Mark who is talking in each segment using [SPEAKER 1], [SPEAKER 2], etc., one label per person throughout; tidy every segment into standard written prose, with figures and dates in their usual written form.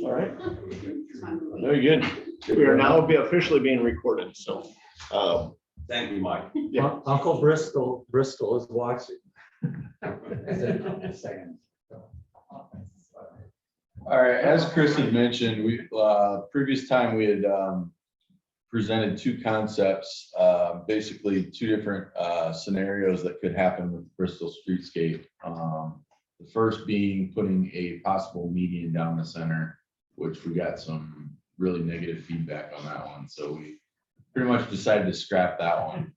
[SPEAKER 1] All right. Very good. We are now officially being recorded, so.
[SPEAKER 2] Thank you, Mike.
[SPEAKER 1] Yeah.
[SPEAKER 3] Uncle Bristol is watching.
[SPEAKER 4] All right, as Chris had mentioned, we previous time we had presented two concepts, basically two different scenarios that could happen with Bristol Streetscape. The first being putting a possible median down the center, which we got some really negative feedback on that one. So we pretty much decided to scrap that one.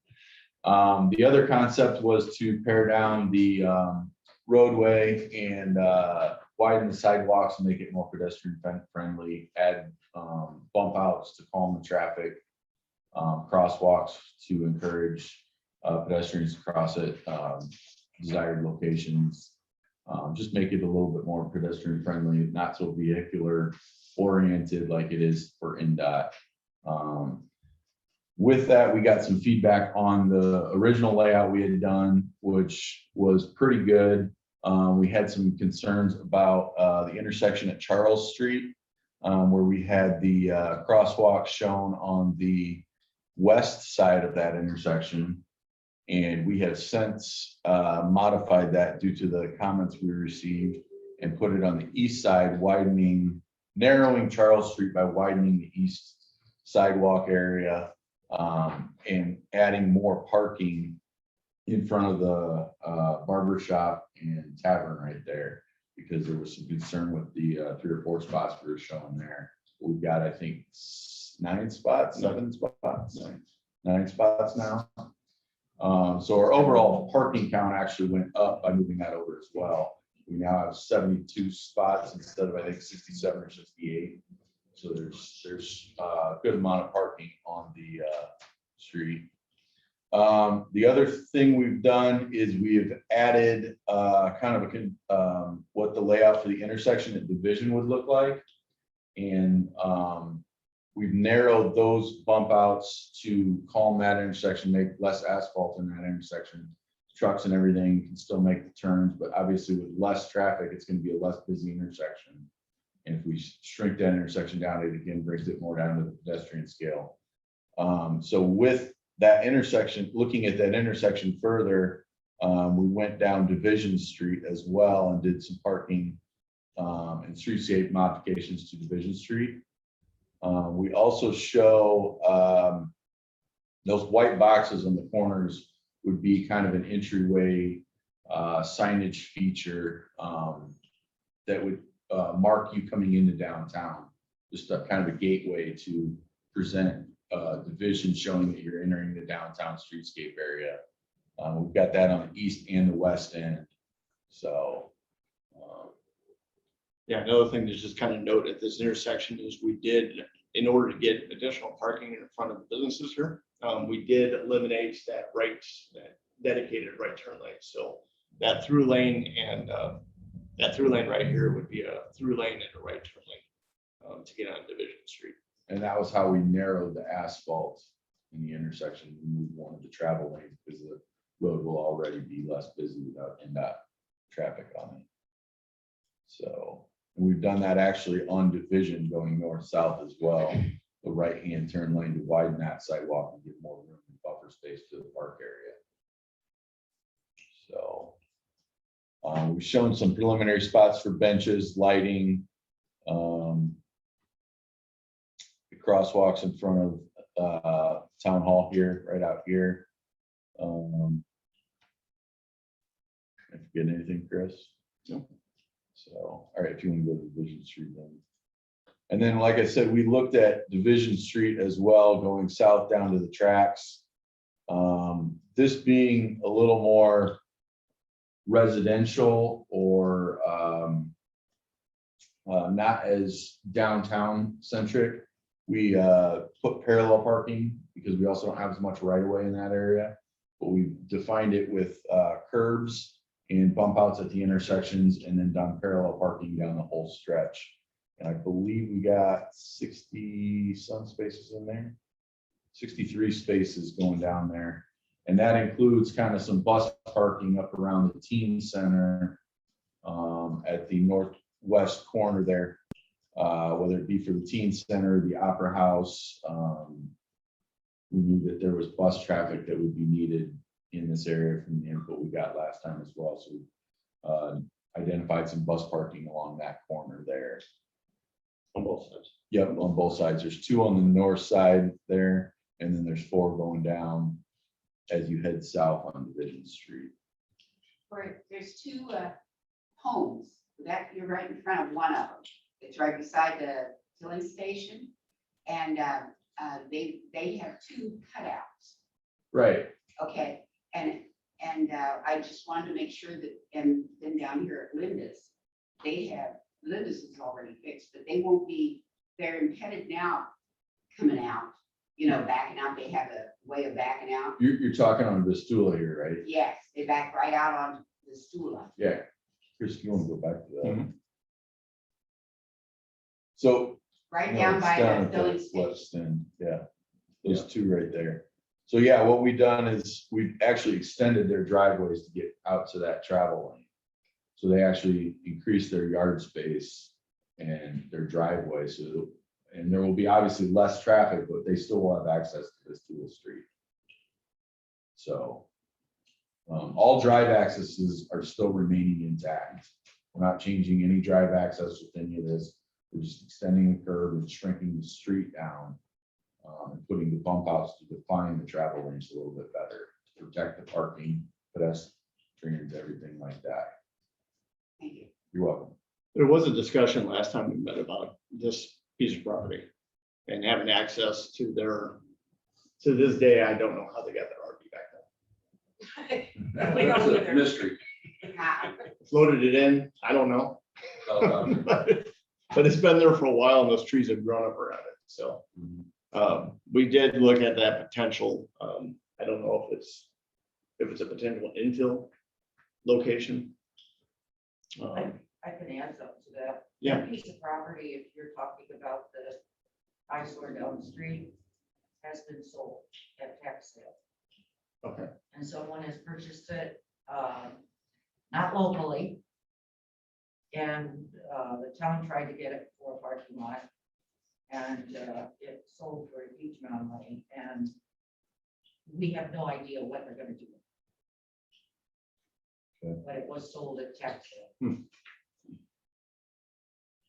[SPEAKER 4] The other concept was to pare down the roadway and widen the sidewalks and make it more pedestrian friendly, add bump outs to calm the traffic, crosswalks to encourage pedestrians to cross at desired locations. Just make it a little bit more pedestrian friendly, not so vehicular oriented like it is for NDOT. With that, we got some feedback on the original layout we had done, which was pretty good. We had some concerns about the intersection at Charles Street, where we had the crosswalk shown on the west side of that intersection. And we have since modified that due to the comments we received and put it on the east side, narrowing Charles Street by widening the east sidewalk area and adding more parking in front of the barber shop and tavern right there, because there was some concern with the 3 or 4 spots we were showing there. We've got, I think, 9 spots now. So our overall parking count actually went up by moving that over as well. We now have 72 spots instead of, I think, 67 or 68. So there's a good amount of parking on the street. The other thing we've done is we have added kind of what the layout for the intersection at Division would look like. And we've narrowed those bump outs to calm that intersection, make less asphalt in that intersection. Trucks and everything can still make the turns, but obviously with less traffic, it's going to be a less busy intersection. And if we shrink that intersection down, it again brings it more down to the pedestrian scale. So with that intersection, looking at that intersection further, we went down Division Street as well and did some parking and streetscape modifications to Division Street. We also show those white boxes on the corners would be kind of an entryway signage feature that would mark you coming into downtown, just a kind of a gateway to present Division showing that you're entering the downtown streetscape area. We've got that on the east and the west end. So
[SPEAKER 1] Yeah, another thing to just kind of note at this intersection is we did, in order to get additional parking in front of the businesses here, we did eliminate that dedicated right turn lane. So that through lane and that through lane right here would be a through lane and a right turn lane to get on Division Street.
[SPEAKER 4] and that was how we narrowed the asphalt in the intersection. We moved one of the travel lanes because the road will already be less busy without NDOT traffic on it. So, and we've done that actually on Division going north-south as well, the right-hand turn lane to widen that sidewalk and give more room and buffer space to the park area. So we've shown some preliminary spots for benches, lighting, the crosswalks in front of Town Hall here, right out here. I forget anything, Chris?
[SPEAKER 1] No.
[SPEAKER 4] So, all right, if you want to go to Division Street then. And then, like I said, we looked at Division Street as well, going south down to the tracks. This being a little more residential or not as downtown centric, we put parallel parking because we also don't have as much right of way in that area, but we defined it with curbs and bump outs at the intersections and then done parallel parking down the whole stretch. And I believe we got 60 some spaces in there, 63 spaces going down there. And that includes kind of some bus parking up around the teen center at the northwest corner there. whether it be for the teen center, the opera house. We knew that there was bus traffic that would be needed in this area from the input we got last time as well. So we identified some bus parking along that corner there.
[SPEAKER 1] On both sides.
[SPEAKER 4] Yep, on both sides. There's 2 on the north side there, and then there's 4 going down as you head south on Division Street.
[SPEAKER 5] Where there's 2 homes that you're right in front of one of them. It's right beside the filling station, and they have 2 cutouts.
[SPEAKER 4] Right.
[SPEAKER 5] Okay, and I just wanted to make sure that, and then down here at Linda's, Linda's is already fixed, but they won't be. They're impeded now coming out. You know, backing out. They have a way of backing out.
[SPEAKER 4] You're talking on Vistula here, right?
[SPEAKER 5] Yes, they back right out on the Stula.
[SPEAKER 4] Yeah. Chris, you want to go back to that?
[SPEAKER 1] Mhm.
[SPEAKER 4] So.
[SPEAKER 5] Right
[SPEAKER 4] no,
[SPEAKER 5] down
[SPEAKER 4] it's
[SPEAKER 5] by
[SPEAKER 4] down
[SPEAKER 5] the
[SPEAKER 4] at
[SPEAKER 5] filling
[SPEAKER 4] the
[SPEAKER 5] station.
[SPEAKER 4] west end, yeah. Those 2 right there. So yeah, what we've done is we've actually extended their driveways to get out to that travel lane. So they actually increased their yard space and their driveway. So, and there will be obviously less traffic, but they still will have access to this dual street. So all drive accesses are still remaining intact. We're not changing any drive access with any of this. We're just extending the curb and shrinking the street down, and putting the bump outs to define the travel lanes a little bit better, to protect the parking, pedestrians, everything like that.
[SPEAKER 5] Thank you.
[SPEAKER 4] You're welcome.
[SPEAKER 1] There was a discussion last time we met about this piece of property and having access to to this day, I don't know how they got their RV back then.
[SPEAKER 2] We don't either. Mystery.
[SPEAKER 1] Floated it in, I don't know. But it's been there for a while and those trees have grown up around it, so. We did look at that potential. I don't know if it's a potential infill location.
[SPEAKER 6] I can add something to that.
[SPEAKER 1] Yeah.
[SPEAKER 6] That piece of property, if you're talking about the eyesore down the street, has been sold at tax sale.
[SPEAKER 1] Okay.
[SPEAKER 6] And someone has purchased it, not locally. And the town tried to get it for a parking lot. And it sold for a huge amount of money, and we have no idea what they're gonna do.
[SPEAKER 4] Okay.
[SPEAKER 6] But it was sold at tax sale.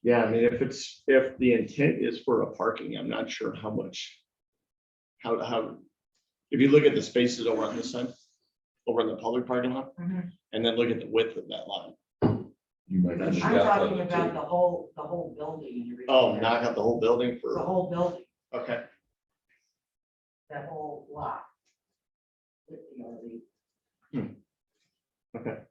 [SPEAKER 1] Yeah, I mean, if the intent is for a parking, I'm not sure how much. How, if you look at the spaces over on this side, over in the public parking lot,
[SPEAKER 6] Mhm.
[SPEAKER 1] and then look at the width of that line.
[SPEAKER 4] You might.
[SPEAKER 6] I'm talking about the whole building and everything.
[SPEAKER 1] Oh, knock out the whole building
[SPEAKER 6] The
[SPEAKER 1] for,
[SPEAKER 6] whole building,
[SPEAKER 1] okay.
[SPEAKER 6] that whole lot. With the RV.
[SPEAKER 1] Okay.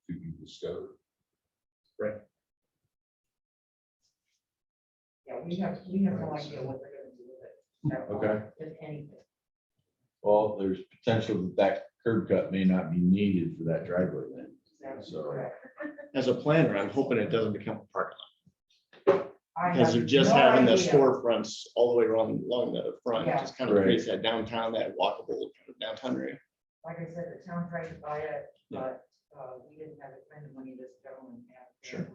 [SPEAKER 2] To be discovered.
[SPEAKER 6] Yeah, we have no idea what they're gonna do with it. at all,
[SPEAKER 4] Okay.
[SPEAKER 6] If anything.
[SPEAKER 4] Well, there's potential that curb cut may not be needed for that driveway then.
[SPEAKER 6] That's
[SPEAKER 4] So-
[SPEAKER 6] correct.
[SPEAKER 1] As a planner, I'm hoping it doesn't become a parking lot.
[SPEAKER 6] I
[SPEAKER 1] Because
[SPEAKER 6] have
[SPEAKER 1] they're just
[SPEAKER 6] no
[SPEAKER 1] having the
[SPEAKER 6] idea.
[SPEAKER 1] storefronts all the way along the front,
[SPEAKER 6] Yeah.
[SPEAKER 1] just kind of
[SPEAKER 4] Right.
[SPEAKER 1] creates that downtown, that walkable kind of downtown area.
[SPEAKER 6] Like I said, the town tried to buy it,
[SPEAKER 1] Yeah.
[SPEAKER 6] but we didn't have the kind of money this government had.
[SPEAKER 1] Sure.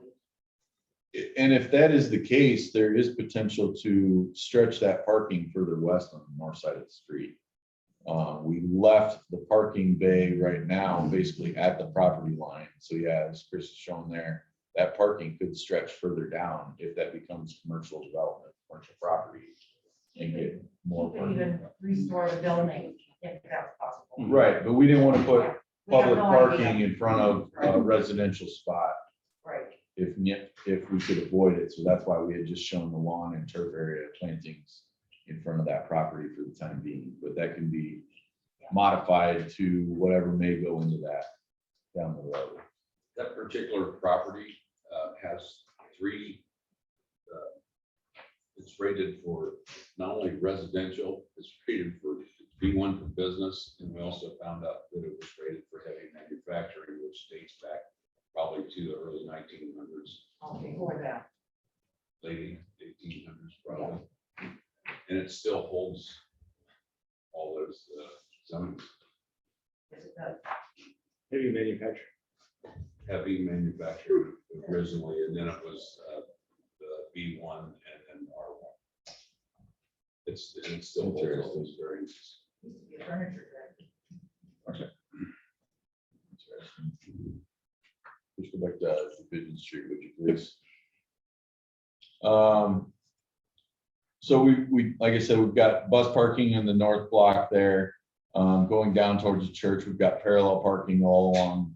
[SPEAKER 4] And if that is the case, there is potential to stretch that parking further west on the north side of the street. We left the parking bay right now, basically at the property line. So yeah, as Chris is showing there, that parking could stretch further down if that becomes commercial development, commercial property. And get more
[SPEAKER 6] You could
[SPEAKER 4] parking.
[SPEAKER 6] even restore the building if that's possible.
[SPEAKER 4] Right, but we didn't want to put
[SPEAKER 6] We have
[SPEAKER 4] public
[SPEAKER 6] no
[SPEAKER 4] parking
[SPEAKER 6] idea.
[SPEAKER 4] in front of a residential spot.
[SPEAKER 6] Right,
[SPEAKER 4] If we could avoid it. So that's why we had just shown the lawn and turf area plantings in front of that property for the time being, but that can be modified to whatever may go into that down the road.
[SPEAKER 2] That particular property has 3. It's rated for not only residential, it's rated for B1 for business. And we also found out that it was rated for heavy manufacturing, which dates back probably to the early 1900s,
[SPEAKER 6] before that.
[SPEAKER 2] late 1800s probably. And it still holds all those zones.
[SPEAKER 6] Yes, it does.
[SPEAKER 1] Heavy manufacturing.
[SPEAKER 2] heavy manufacturing originally, and then it was the B1 and then R1. It's still both of those variants.
[SPEAKER 6] Used to be a furniture factory.
[SPEAKER 4] Let's go back to Division Street, would you please? So we, like I said, we've got bus parking in the north block there. Going down towards the church, we've got parallel parking all along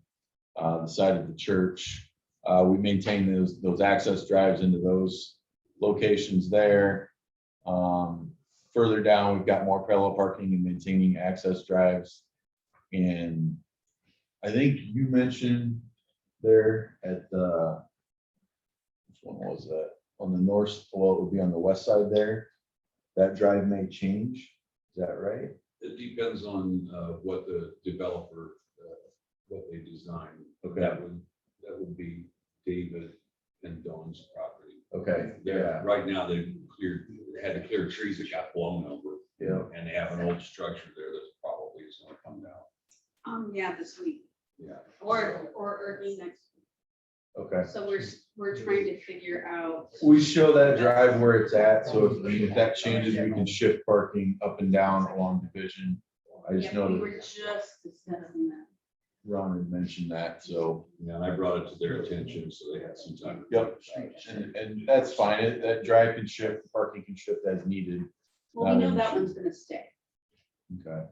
[SPEAKER 4] the side of the church. We maintain those access drives into those locations there. Further down, we've got more parallel parking and maintaining access drives. And I think you mentioned there at the, which one was that? On the north, well, it would be on the west side there. That drive may change. Is that right?
[SPEAKER 2] It depends on what the developer, what they design.
[SPEAKER 4] Okay.
[SPEAKER 2] That would be David and Dawn's property.
[SPEAKER 4] Okay.
[SPEAKER 2] Yeah, right now they had to clear trees that got blown over.
[SPEAKER 4] Yeah.
[SPEAKER 2] And they have an old structure there that probably is gonna come down.
[SPEAKER 5] Yeah, this week,
[SPEAKER 2] Yeah.
[SPEAKER 7] Or early next,
[SPEAKER 4] Okay.
[SPEAKER 7] so we're trying to figure out.
[SPEAKER 4] We show that drive where it's at, so if that changes, we can shift parking up and down along Division. I just
[SPEAKER 7] Yeah,
[SPEAKER 4] know
[SPEAKER 7] we
[SPEAKER 4] that
[SPEAKER 7] were just discussing that.
[SPEAKER 4] Ron had mentioned that, so.
[SPEAKER 2] Yeah, and I brought it to their attention, so they had some time.
[SPEAKER 4] Yep. And that's fine, that drive can shift, parking can shift as needed.
[SPEAKER 7] Well, we know that one's gonna stay.
[SPEAKER 4] Okay.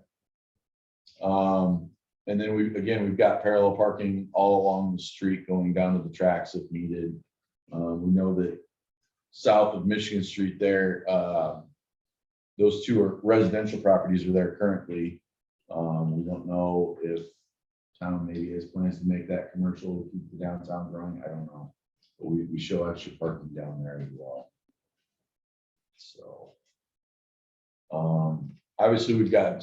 [SPEAKER 4] And then we've got parallel parking all along the street going down to the tracks if needed. We know that south of Michigan Street there, those two are residential properties are there currently. We don't know if town maybe has plans to make that commercial, to keep the downtown growing, I don't know. But we show extra parking down there as well. So. Obviously, we've got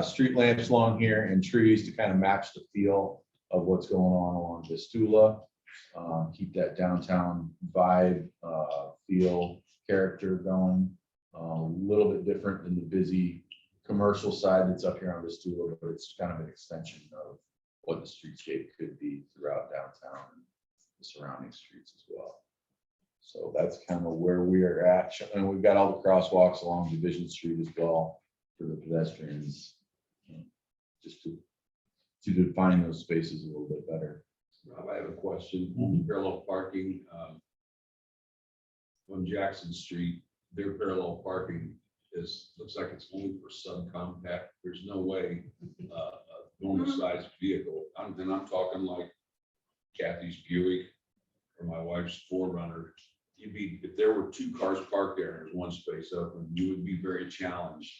[SPEAKER 4] street lamps along here and trees to kind of match the feel of what's going on along Vistula. Keep that downtown vibe, feel, character going. A little bit different than the busy commercial side that's up here on Vistula, but it's kind of an extension of what the streetscape could be throughout downtown and the surrounding streets as well. So that's kind of where we are at. And we've got all the crosswalks along Division Street as well for the pedestrians. Just to define those spaces a little bit better.
[SPEAKER 2] Rob, I have a question. On parallel parking, on Jackson Street, their parallel parking looks like it's only for subcompact. There's no way a normal sized vehicle, and I'm talking like Kathy's Buick or my wife's 4Runner. If there were two cars parked there and there's one space open, you would be very challenged.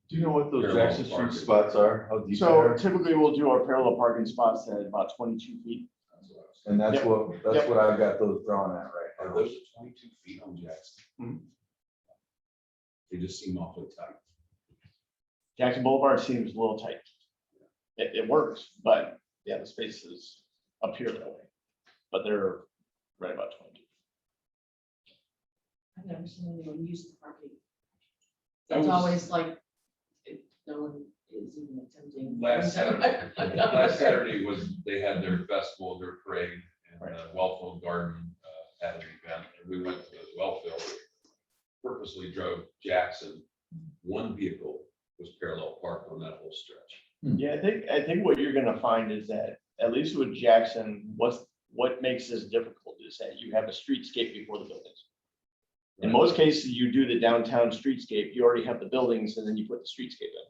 [SPEAKER 4] Do you know what those
[SPEAKER 2] Parallel
[SPEAKER 4] Jackson Street
[SPEAKER 2] parking.
[SPEAKER 4] spots are? How deep they
[SPEAKER 1] So
[SPEAKER 4] are?
[SPEAKER 1] typically we'll do our parallel parking spots at about 22 feet.
[SPEAKER 2] That's what I was
[SPEAKER 4] And that's
[SPEAKER 1] Yep.
[SPEAKER 4] what I've got those drawn at right
[SPEAKER 2] Are
[SPEAKER 4] now.
[SPEAKER 2] those 22 feet on Jackson?
[SPEAKER 1] Mhm.
[SPEAKER 2] They just seem awfully tight.
[SPEAKER 1] Jackson Boulevard seems a little tight. It works, but yeah, the space is up here that way. But they're right about 22.
[SPEAKER 7] I've never seen anyone use the parking.
[SPEAKER 1] That
[SPEAKER 7] It's
[SPEAKER 1] was-
[SPEAKER 7] always like, no one is even attempting.
[SPEAKER 2] Last Saturday they had their festival, their parade, and Wellfield Garden had an event. And we went to the Wellfield, purposely drove Jackson. One vehicle was parallel parked on that whole stretch.
[SPEAKER 1] Yeah, I think what you're gonna find is that, at least with Jackson, what makes this difficult is that you have a streetscape before the buildings. In most cases, you do the downtown streetscape, you already have the buildings and then you put the streetscape in.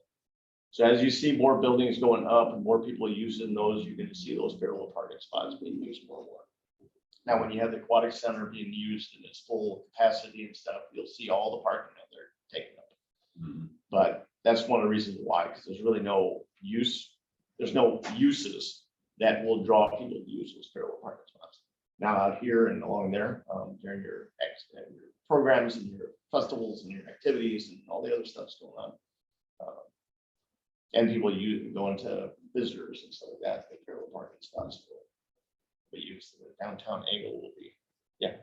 [SPEAKER 1] So as you see more buildings going up and more people using those, you're gonna see those parallel parking spots being used more and more. Now, when you have the aquatic center being used in its full capacity and stuff, you'll see all the parking out there taken up.
[SPEAKER 2] Mhm.
[SPEAKER 1] But that's one of the reasons why, because there's really no use, there's no uses that will draw people to use those parallel parking spots. Now out here and along there, during your programs and your festivals and your activities and all the other stuff's going on. And people going to visitors and stuff like that, the parallel parking spots will be used. The downtown angle will be.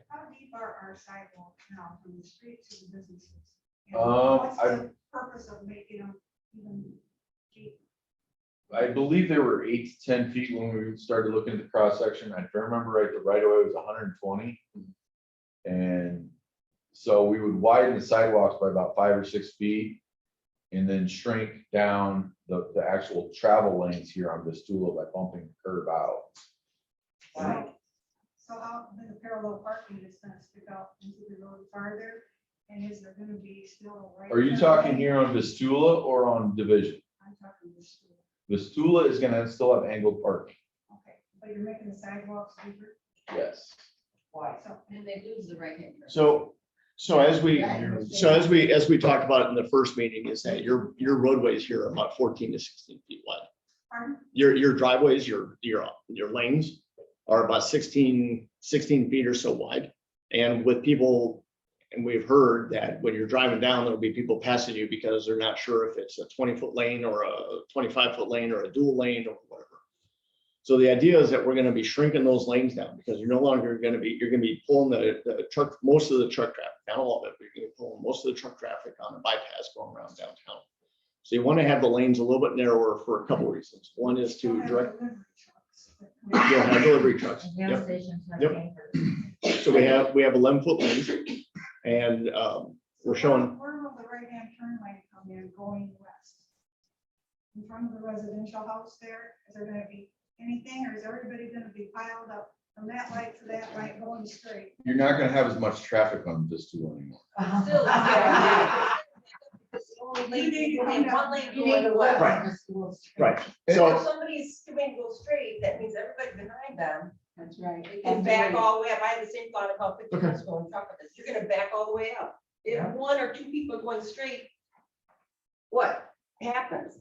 [SPEAKER 8] How deep are our sidewalks now from the street to the businesses? And
[SPEAKER 4] Um,
[SPEAKER 8] what's the purpose of making them even deep?
[SPEAKER 4] I believe they were 8 to 10 feet when we started looking at the cross section. If I remember right, the right of way was 120. And so we would widen the sidewalks by about 5 or 6 feet. And then shrink down the actual travel lanes here on Vistula by bumping the curb out.
[SPEAKER 8] So out in the parallel parking is gonna stick out into the road farther, and is there gonna be still a right?
[SPEAKER 4] Are you
[SPEAKER 8] turn
[SPEAKER 4] talking
[SPEAKER 8] lane?
[SPEAKER 4] here on Vistula or on Division?
[SPEAKER 8] I'm talking this too.
[SPEAKER 4] Vistula is gonna still have angled parking.
[SPEAKER 8] Okay, but you're making the sidewalks deeper,
[SPEAKER 4] Yes.
[SPEAKER 6] Why?
[SPEAKER 8] so.
[SPEAKER 7] And they lose the right hand.
[SPEAKER 1] So as we talked about in the first meeting is that your roadways here are about 14 to 16 feet wide.
[SPEAKER 8] Pardon?
[SPEAKER 1] Your driveways, your lanes are about 16 feet or so wide. And with people, and we've heard that when you're driving down, there'll be people passing you because they're not sure if it's a 20-foot lane or a 25-foot lane or a dual lane or whatever. So the idea is that we're gonna be shrinking those lanes down because you're no longer gonna be, you're gonna be pulling the truck, most of the truck traffic, not all of it, but you're gonna be pulling most of the truck traffic on a bypass going around downtown. So you wanna have the lanes a little bit narrower for a couple of reasons. One is to
[SPEAKER 8] Have
[SPEAKER 1] direct,
[SPEAKER 8] delivery trucks that
[SPEAKER 1] you'll have delivery trucks.
[SPEAKER 6] And gas
[SPEAKER 1] Yep.
[SPEAKER 6] stations have
[SPEAKER 1] Yep.
[SPEAKER 6] tankers.
[SPEAKER 1] So we have 11-foot lanes and we're showing,
[SPEAKER 8] Where will the right-hand turn lane come in going west? In front of the residential house there, is there gonna be anything, or is everybody gonna be piled up from that light to that light going straight?
[SPEAKER 4] You're not gonna have as much traffic on Vistula anymore.
[SPEAKER 7] Still, yeah. It's only lane, you only have one lane going to west.
[SPEAKER 1] right.
[SPEAKER 9] So if
[SPEAKER 1] So,
[SPEAKER 9] somebody's doing go straight, that means everybody behind them
[SPEAKER 5] That's right.
[SPEAKER 9] can back all the way up. I had the same thought about the
[SPEAKER 1] Okay.
[SPEAKER 9] people going truck with this. You're gonna back all the way up. If
[SPEAKER 6] Yeah.
[SPEAKER 9] one or two people are going straight, what happens?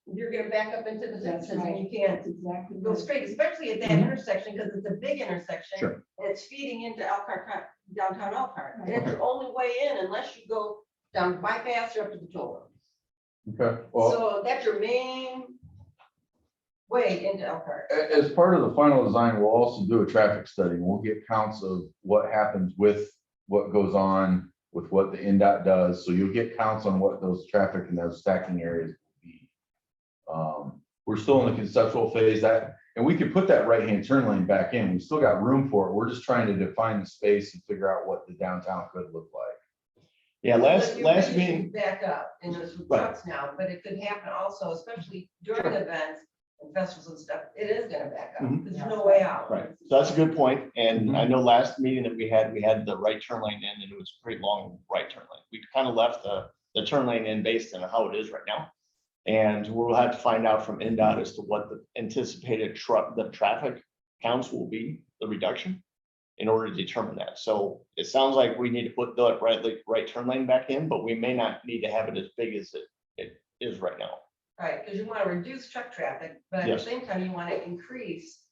[SPEAKER 9] You're gonna back up into the
[SPEAKER 5] That's
[SPEAKER 9] fences and
[SPEAKER 5] right.
[SPEAKER 9] you can't
[SPEAKER 5] That's exactly.
[SPEAKER 9] go
[SPEAKER 5] right.
[SPEAKER 9] straight, especially at that
[SPEAKER 1] Mhm.
[SPEAKER 9] intersection, because it's a big intersection.
[SPEAKER 1] Sure.
[SPEAKER 9] And it's feeding into Elkhart, downtown Elkhart. And
[SPEAKER 8] Right.
[SPEAKER 9] it's the only way in unless you go down bypass or up to the toll road.
[SPEAKER 4] Okay, well,
[SPEAKER 9] So that's your main way into Elkhart.
[SPEAKER 4] as part of the final design, we'll also do a traffic study. We'll get counts of what happens with what goes on with what the NDOT does. So you'll get counts on what those traffic and those stacking areas will be. We're still in the conceptual phase and we could put that right-hand turn lane back in. We still got room for it. We're just trying to define the space and figure out what the downtown could look like.
[SPEAKER 1] yeah,
[SPEAKER 9] But you
[SPEAKER 1] last
[SPEAKER 9] really
[SPEAKER 1] meeting,
[SPEAKER 9] should back up in those
[SPEAKER 1] Right.
[SPEAKER 9] trucks now, but it could happen also, especially during events and festivals and stuff. It is gonna back up.
[SPEAKER 1] Mhm.
[SPEAKER 9] There's no way out.
[SPEAKER 1] right, so that's a good point. And I know last meeting that we had the right turn lane in and it was a pretty long right turn lane. We kind of left the turn lane in based on how it is right now. And we'll have to find out from NDOT as to what the anticipated the traffic counts will be, the reduction, in order to determine that. So it sounds like we need to put the right turn lane back in, but we may not need to have it as big as it is right now.
[SPEAKER 9] Right, because you want to reduce truck traffic, but at the
[SPEAKER 1] Yes.
[SPEAKER 9] same time, you want to increase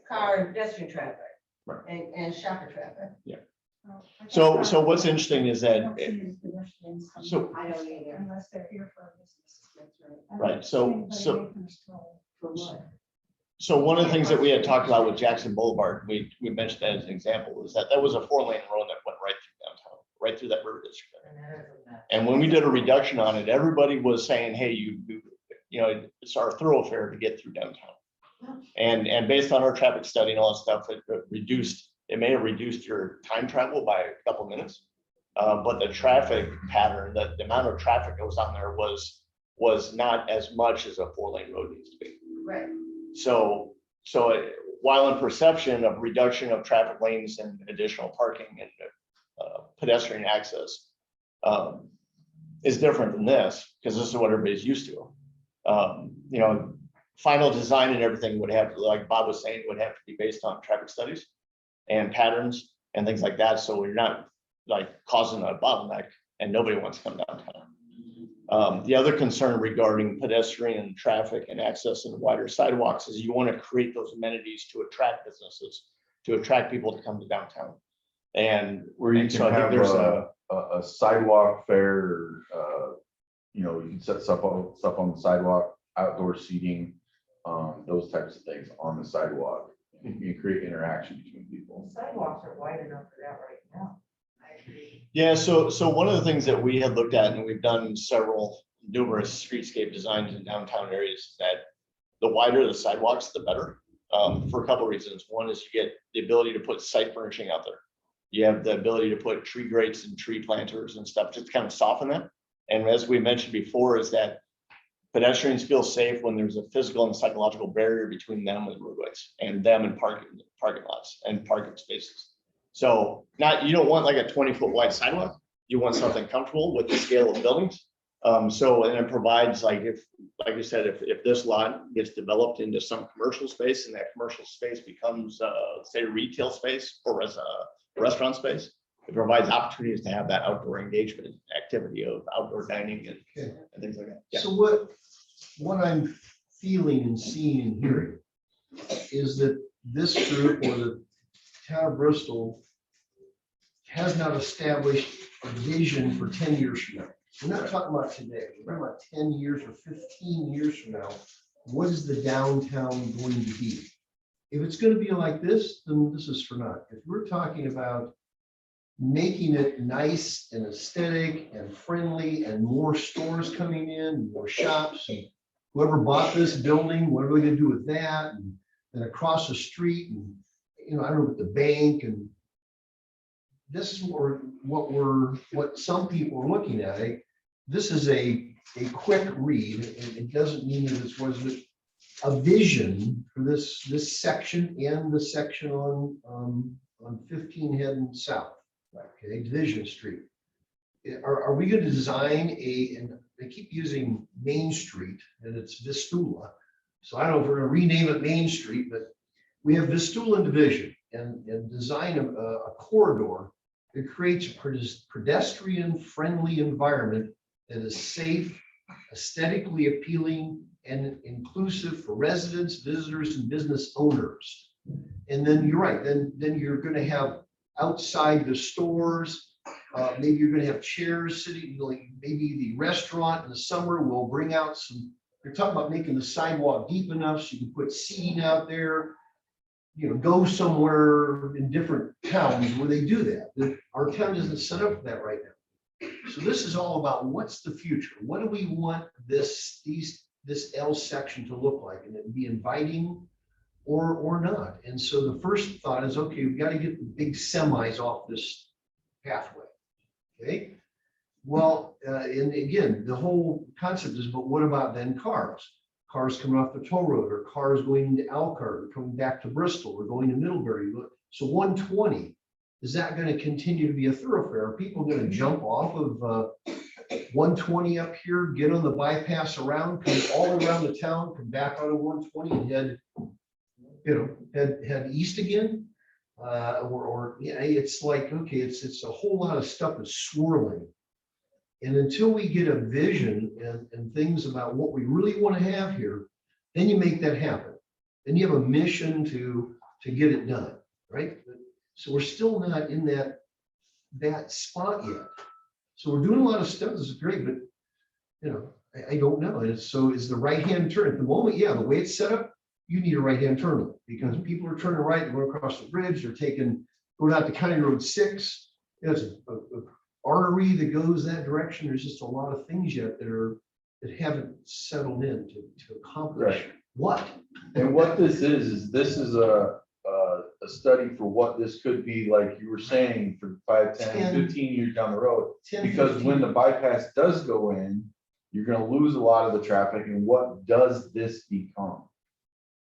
[SPEAKER 9] car and pedestrian traffic.
[SPEAKER 1] Right.
[SPEAKER 9] And shopper traffic.
[SPEAKER 1] So what's interesting is
[SPEAKER 8] I
[SPEAKER 1] that,
[SPEAKER 8] don't see any pedestrians coming
[SPEAKER 1] so-
[SPEAKER 5] I don't either.
[SPEAKER 8] Unless they're here for a business.
[SPEAKER 5] That's right.
[SPEAKER 8] I don't
[SPEAKER 1] Right, so-
[SPEAKER 8] see anybody
[SPEAKER 1] so-
[SPEAKER 8] making a stroll.
[SPEAKER 5] For what?
[SPEAKER 1] so one of the things that we had talked about with Jackson Boulevard, we mentioned that as an example, is that was a 4-lane road that went right through downtown, right through that river district.
[SPEAKER 6] And that is a mess.
[SPEAKER 1] And when we did a reduction on it, everybody was saying, hey, you know, it's our thoroughfare to get through downtown. And based on our traffic study and all that stuff, it may have reduced your time travel by a couple minutes. But the traffic pattern, the amount of traffic that was on there was not as much as a 4-lane road needs to be.
[SPEAKER 9] Right.
[SPEAKER 1] So while in perception of reduction of traffic lanes and additional parking and pedestrian access is different than this, because this is what everybody's used to. You know, final design and everything would have, like Bob was saying, would have to be based on traffic studies and patterns and things like that. So you're not like causing a bottleneck and nobody wants to come downtown. The other concern regarding pedestrian traffic and access and wider sidewalks is you want to create those amenities to attract businesses, to attract people to come to downtown. And
[SPEAKER 4] Where you
[SPEAKER 1] and
[SPEAKER 4] can
[SPEAKER 1] so I think
[SPEAKER 4] have
[SPEAKER 1] there's
[SPEAKER 4] a sidewalk fair, you know, you can set stuff on the sidewalk, outdoor seating, those types of things on the sidewalk. You create interaction between people.
[SPEAKER 6] Sidewalks are wide enough for that right now.
[SPEAKER 5] I agree.
[SPEAKER 1] Yeah, so one of the things that we had looked at, and we've done numerous streetscape designs in downtown areas, that the wider the sidewalks, the better, for a couple of reasons. One is you get the ability to put site furnishing out there. You have the ability to put tree grates and tree planters and stuff, just kind of soften them. And as we mentioned before, is that pedestrians feel safe when there's a physical and psychological barrier between them and roadways, and them and parking lots and parking spaces. So you don't want like a 20-foot wide sidewalk. You want something comfortable with the scale of buildings. And it provides, like you said, if this lot gets developed into some commercial space and that commercial space becomes, say, a retail space or as a restaurant space, it provides opportunities to have that outdoor engagement activity of outdoor dining and things like that. Yeah.
[SPEAKER 10] So what I'm feeling and seeing and hearing is that this group or the town of Bristol has not established a vision for 10 years from now. We're not talking about today. We're talking about 10 years or 15 years from now. What is the downtown going to be? If it's going to be like this, then this is for naught. If we're talking about making it nice and aesthetic and friendly and more stores coming in, more shops, and whoever bought this building, what are we going to do with that? And then across the street, and I don't know, with the bank, and this is what some people are looking at. This is a quick read, and it doesn't mean that it wasn't a vision for this section and the section on 15 heading south. Okay, Division Street. Are we going to design and they keep using Main Street, and it's Vistula. So I don't know if we're going to rename it Main Street, but we have Vistula and Division, and design a corridor that creates a pedestrian friendly environment that is safe, aesthetically appealing, and inclusive for residents, visitors, and business owners. And then you're right, then you're going to have outside the stores, maybe you're going to have chairs sitting, like maybe the restaurant in the summer will bring out some, they're talking about making the sidewalk deep enough so you can put seating out there. Go somewhere in different towns where they do that. Our town isn't set up for that right now. So this is all about what's the future? What do we want this L section to look like, and it be inviting or not? And so the first thought is, okay, we got to get the big semis off this pathway. Okay. Well, and again, the whole concept is, but what about then cars? Cars coming off the toll road, or cars going into Elkhart, or coming back to Bristol, or going to Middlebury. So 120, is that going to continue to be a thoroughfare? Are people going to jump off of 120 up here, get on the bypass around, come all around the town, come back out of 120 and head east again? It's like, okay, it's a whole lot of stuff that's swirling. And until we get a vision and things about what we really want to have here, then you make that happen. Then you have a mission to get it done, right? So we're still not in that spot yet. So we're doing a lot of stuff. This is great, but I don't know. And so is the right-hand turn at the moment? Yeah, the way it's set up, you need a right-hand turn lane because people are turning right, they're going across the bridge, they're going out to County Road 6. It's a artery that goes that direction. There's just a lot of things yet that haven't settled in to accomplish what.
[SPEAKER 4] And what this is a study for what this could be, like you were saying, for 5, 10, 15 years down the road.
[SPEAKER 10] 10,
[SPEAKER 4] because
[SPEAKER 10] 15.
[SPEAKER 4] when the bypass does go in, you're going to lose a lot of the traffic. And what does this become?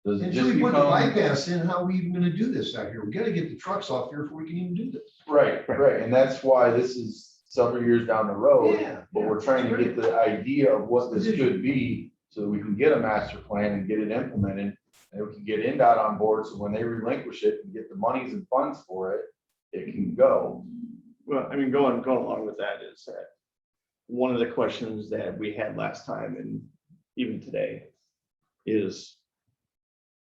[SPEAKER 4] Does it
[SPEAKER 10] Until
[SPEAKER 4] just
[SPEAKER 10] we put the
[SPEAKER 4] become
[SPEAKER 10] bypass in, how are we even going to do this out here? We got to get the trucks off here before we can even do this.
[SPEAKER 4] right? And that's why this is several years down the road. But we're trying to get the idea of what this could be so that we can get a master plan and get it implemented. And we can get NDOT on board, so when they relinquish it and get the monies and funds for it, it can go.
[SPEAKER 1] Well, I mean, going along with that is that one of the questions that we had last time and even today is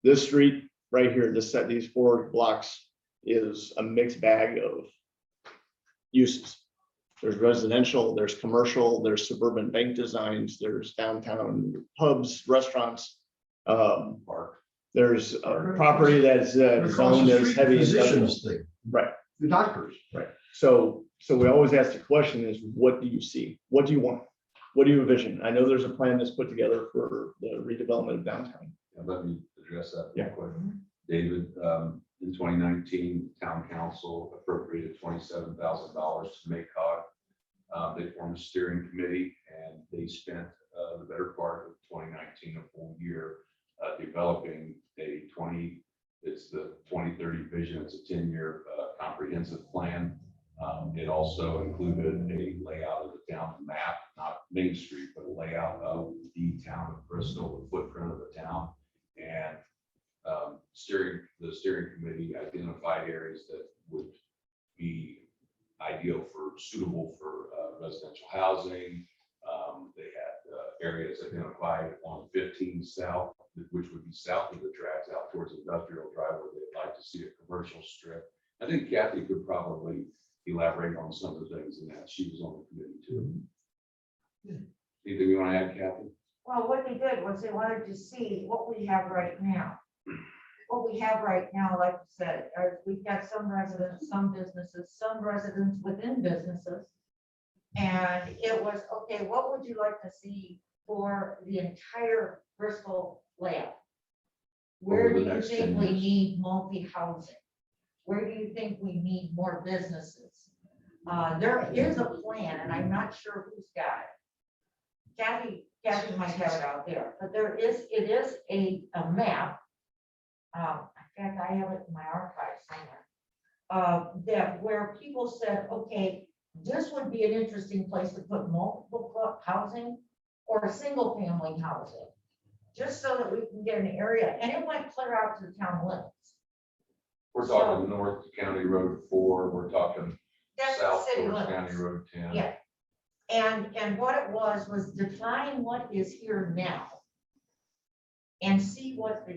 [SPEAKER 1] this street right here, these 4 blocks is a mixed bag of uses. There's residential, there's commercial, there's suburban bank designs, there's downtown pubs, restaurants, park. There's a property that's zoned as heavy
[SPEAKER 10] Physicians
[SPEAKER 1] industrial.
[SPEAKER 10] thing.
[SPEAKER 1] Right.
[SPEAKER 10] The doctors.
[SPEAKER 1] Right. So we always ask the question is, what do you see? What do you want? What do you envision? I know there's a plan that's put together for the redevelopment of downtown.
[SPEAKER 2] And let me address that.
[SPEAKER 4] Yeah.
[SPEAKER 2] real quick. David, in 2019, town council appropriated $27,000 to make COG. They formed a steering committee and they spent the better part of 2019, a full year, developing it's the 2030 vision. It's a 10-year comprehensive plan. It also included a layout of the town map, not Main Street, but a layout of the town of Bristol, the footprint of the town. And the steering committee identified areas that would be suitable for residential housing. They had areas identified on 15 South, which would be south of the tracks out towards Industrial Drive, where they'd like to see a commercial strip. I think Kathy could probably elaborate on some of the things in that. She was on the committee too. Anything you want to add, Kathy?
[SPEAKER 6] Well, what they did was they wanted to see what we have right now. What we have right now, like you said, we've got some residents, some businesses, some residents within businesses. And it was, okay, what would you like to see for the entire Bristol layout? Where
[SPEAKER 2] Over
[SPEAKER 6] do
[SPEAKER 2] the
[SPEAKER 6] you
[SPEAKER 2] next
[SPEAKER 6] think
[SPEAKER 2] 10
[SPEAKER 6] we
[SPEAKER 2] years.
[SPEAKER 6] need multi-housing? Where do you think we need more businesses? There is a plan, and I'm not sure who's got it. Kathy might have it out there, but it is a map. In fact, I have it in my archive somewhere. That where people said, okay, this would be an interesting place to put multiple housing or single family housing, just so that we can get an area, and it went clear out to the town limits.
[SPEAKER 2] We're talking North County Road 4. We're talking
[SPEAKER 6] That's the
[SPEAKER 2] South
[SPEAKER 6] city
[SPEAKER 2] Forest
[SPEAKER 6] limits.
[SPEAKER 2] County Road 10.
[SPEAKER 6] Yeah. And what it was define what is here now and see what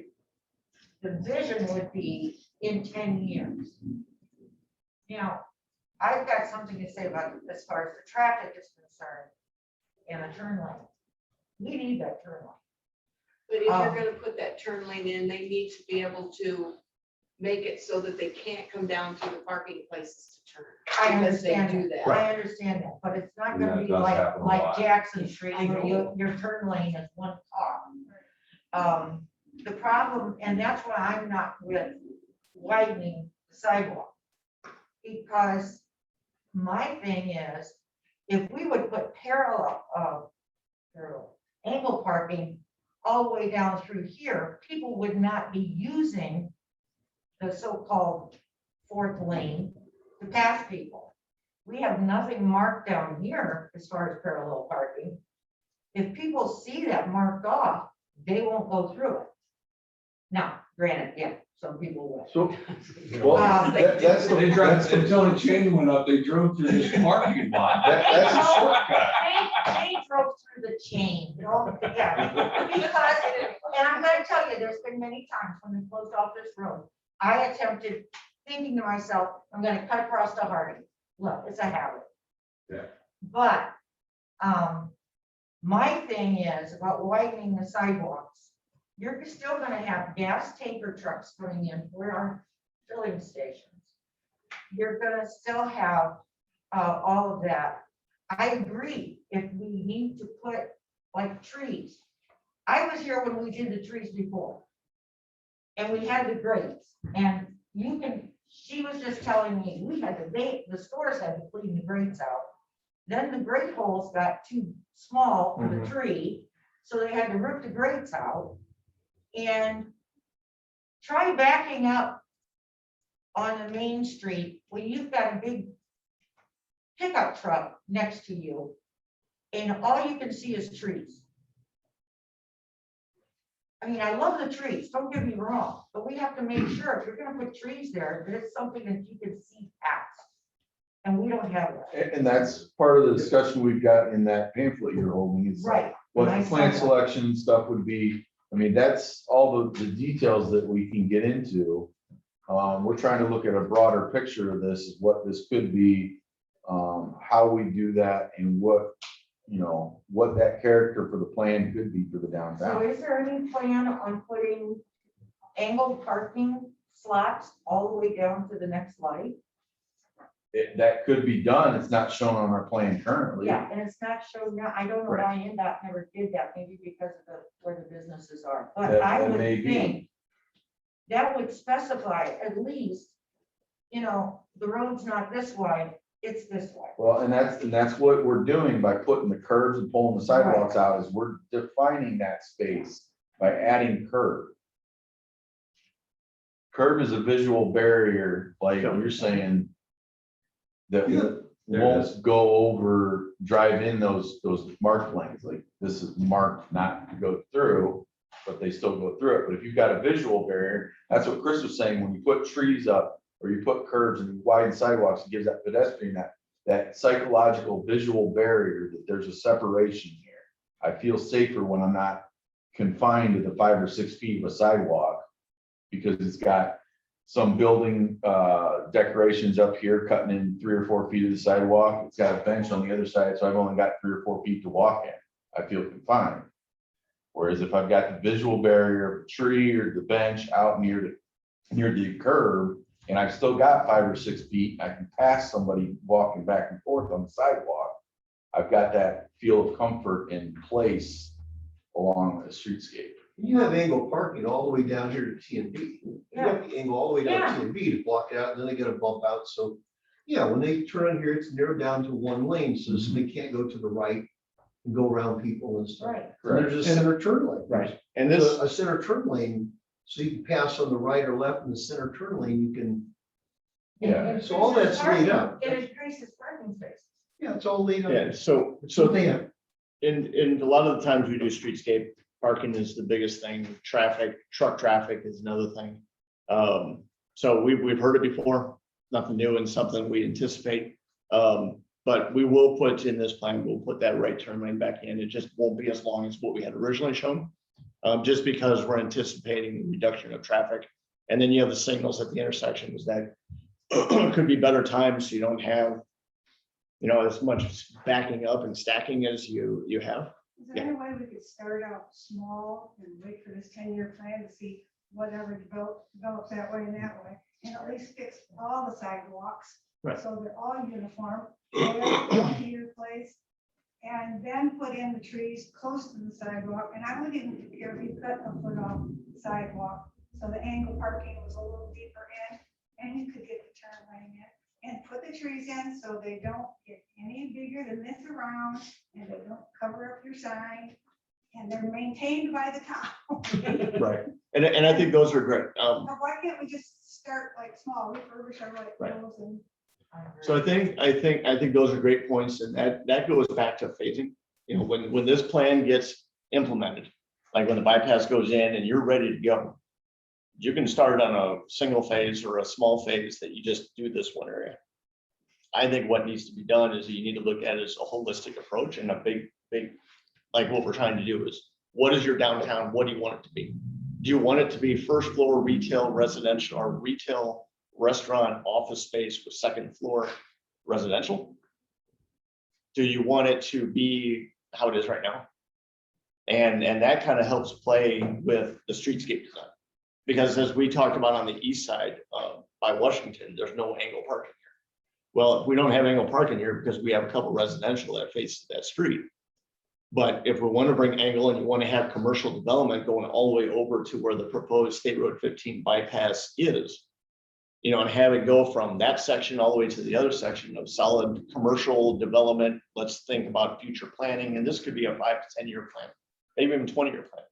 [SPEAKER 6] the vision would be in 10 years. Now, I've got something to say about it as far as the traffic is concerned and the turn lane. We need that turn lane.
[SPEAKER 9] But if you're gonna put that turn lane in, they need to be able to make it so that they can't come down to the parking places to turn.
[SPEAKER 6] I
[SPEAKER 9] because they
[SPEAKER 6] understand
[SPEAKER 9] do
[SPEAKER 6] that.
[SPEAKER 9] that.
[SPEAKER 6] I understand that, but it's not
[SPEAKER 2] And
[SPEAKER 6] gonna
[SPEAKER 2] that
[SPEAKER 6] be
[SPEAKER 2] does
[SPEAKER 6] like,
[SPEAKER 2] happen a
[SPEAKER 6] like
[SPEAKER 2] lot.
[SPEAKER 6] Jackson Street,
[SPEAKER 9] I
[SPEAKER 6] where
[SPEAKER 9] know.
[SPEAKER 6] your turn lane is one car. The problem, and that's why I'm not with widening the sidewalk. Because my thing is, if we would put parallel angle parking all the way down through here, people would not be using the so-called fourth lane to pass people. We have nothing marked down here as far as parallel parking. If people see that marked off, they won't go through it. Now, granted, yeah, some people will.
[SPEAKER 4] So, well, that's the,
[SPEAKER 2] They tried,
[SPEAKER 4] that's the,
[SPEAKER 2] until the chain went up, they drove through this parking lot.
[SPEAKER 4] that's a shortcut.
[SPEAKER 6] They drove through the chain, you know, yeah, because, and I'm gonna tell you, there's been many times when they closed off this road, I attempted, thinking to myself, I'm gonna cut across to Harding. Look, it's a habit.
[SPEAKER 2] Yeah.
[SPEAKER 6] But, my thing is about widening the sidewalks. You're still gonna have gas tanker trucks coming in for our filling stations. You're gonna still have, all of that. I agree, if we need to put like trees. I was here when we did the trees before. And we had the grates, and you can, she was just telling me, we had to, the stores had to clean the grates out. Then the grate holes got too small for the tree, so they had to rip the grates out. And try backing up on the main street when you've got a big pickup truck next to you and all you can see is trees. I mean, I love the trees, don't get me wrong, but we have to make sure if you're gonna put trees there, that it's something that you can see past. And we don't have that.
[SPEAKER 4] and that's part of the discussion we've got in that pamphlet you're holding is
[SPEAKER 6] Right.
[SPEAKER 4] what
[SPEAKER 6] And I
[SPEAKER 4] the
[SPEAKER 6] saw
[SPEAKER 4] plant
[SPEAKER 6] that.
[SPEAKER 4] selection stuff would be. I mean, that's all the details that we can get into. We're trying to look at a broader picture of this, what this could be, how we do that and what, what that character for the plan could be for the
[SPEAKER 6] So
[SPEAKER 4] downtown.
[SPEAKER 6] is there any plan on putting angled parking slots all the way down to the next light?
[SPEAKER 4] that could be done. It's not shown on our plan currently.
[SPEAKER 6] Yeah, and it's not shown now. I don't know
[SPEAKER 4] Right.
[SPEAKER 6] why NDOT never did that, maybe because of where the businesses are, but
[SPEAKER 4] That-
[SPEAKER 6] I
[SPEAKER 4] that
[SPEAKER 6] would
[SPEAKER 4] may be.
[SPEAKER 6] think that would specify at least, the road's not this wide, it's this wide.
[SPEAKER 4] Well, and that's what we're doing by putting the curbs and pulling the sidewalks out, is we're defining that space by adding curb. Curb is a visual barrier, like you're saying, that
[SPEAKER 10] Yeah.
[SPEAKER 4] won't go over, drive in those marked lanes, like this is marked not to go through, but they still go through it. But if you've got a visual barrier, that's what Chris was saying, when you put trees up or you put curbs and widen sidewalks, it gives that pedestrian that psychological visual barrier that there's a separation here. I feel safer when I'm not confined to the 5 or 6 feet of a sidewalk, because it's got some building decorations up here cutting in 3 or 4 feet of the sidewalk. It's got a bench on the other side, so I've only got 3 or 4 feet to walk in. I feel confined. Whereas if I've got the visual barrier of a tree or the bench out near the curb, and I've still got 5 or 6 feet, I can pass somebody walking back and forth on the sidewalk. I've got that feel of comfort in place along the streetscape.
[SPEAKER 10] You have angle parking all the way down here to T and B. You have the angle all the way down to T and B to block it out, and then they gotta bump out, so. Yeah, when they turn on here, it's narrowed down to one lane, so they can't go to the right and go around people and stuff.
[SPEAKER 6] Right.
[SPEAKER 10] And there's a center turn lane.
[SPEAKER 1] Right. And this,
[SPEAKER 10] A center turn lane, so you can pass on the right or left in the center turn lane, you can,
[SPEAKER 4] Yeah.
[SPEAKER 10] so all that's laid out.
[SPEAKER 6] It increases parking spaces.
[SPEAKER 10] Yeah, it's all laid out.
[SPEAKER 1] yeah, so
[SPEAKER 10] Yeah.
[SPEAKER 1] in a lot of the times we do streetscape, parking is the biggest thing. Traffic, truck traffic is another thing. So we've heard it before, nothing new and something we anticipate. But we will put in this plan, we'll put that right turn lane back in. It just won't be as long as what we had originally shown. Just because we're anticipating reduction of traffic. And then you have the signals at the intersections that could be better times, so you don't have, as much backing up and stacking as you have.
[SPEAKER 8] Is there any way we could start out small and wait for this 10-year plan to see whatever develops that way and that way? And at least fix all the sidewalks.
[SPEAKER 1] Right.
[SPEAKER 8] So they're all uniform, all to your place. And then put in the trees close to the sidewalk. And I wouldn't even care if you cut a foot off the sidewalk. So the angle parking was a little deeper in, and you could get the turn lane in. And put the trees in so they don't get any bigger than this around, and they don't cover up your sign. And they're maintained by the town.
[SPEAKER 1] Right. And I think those are great.
[SPEAKER 8] Now, why can't we just start like small, refurbish our light
[SPEAKER 1] Right.
[SPEAKER 8] poles and
[SPEAKER 1] So I think those are great points, and that goes back to phasing. When this plan gets implemented, like when the bypass goes in and you're ready to go, you can start on a single phase or a small phase that you just do this one area. I think what needs to be done is you need to look at it as a holistic approach, and a big, like what we're trying to do is, what is your downtown? What do you want it to be? Do you want it to be first floor retail, residential, or retail, restaurant, office space with second floor residential? Do you want it to be how it is right now? And that kind of helps play with the streetscape design. Because as we talked about on the east side by Washington, there's no angle parking here. Well, if we don't have angle parking here because we have a couple residential that face that street. But if we want to bring angle and you want to have commercial development going all the way over to where the proposed State Road 15 bypass is, and have it go from that section all the way to the other section of solid commercial development. Let's think about future planning, and this could be a 5 to 10-year plan, maybe even 20-year plan.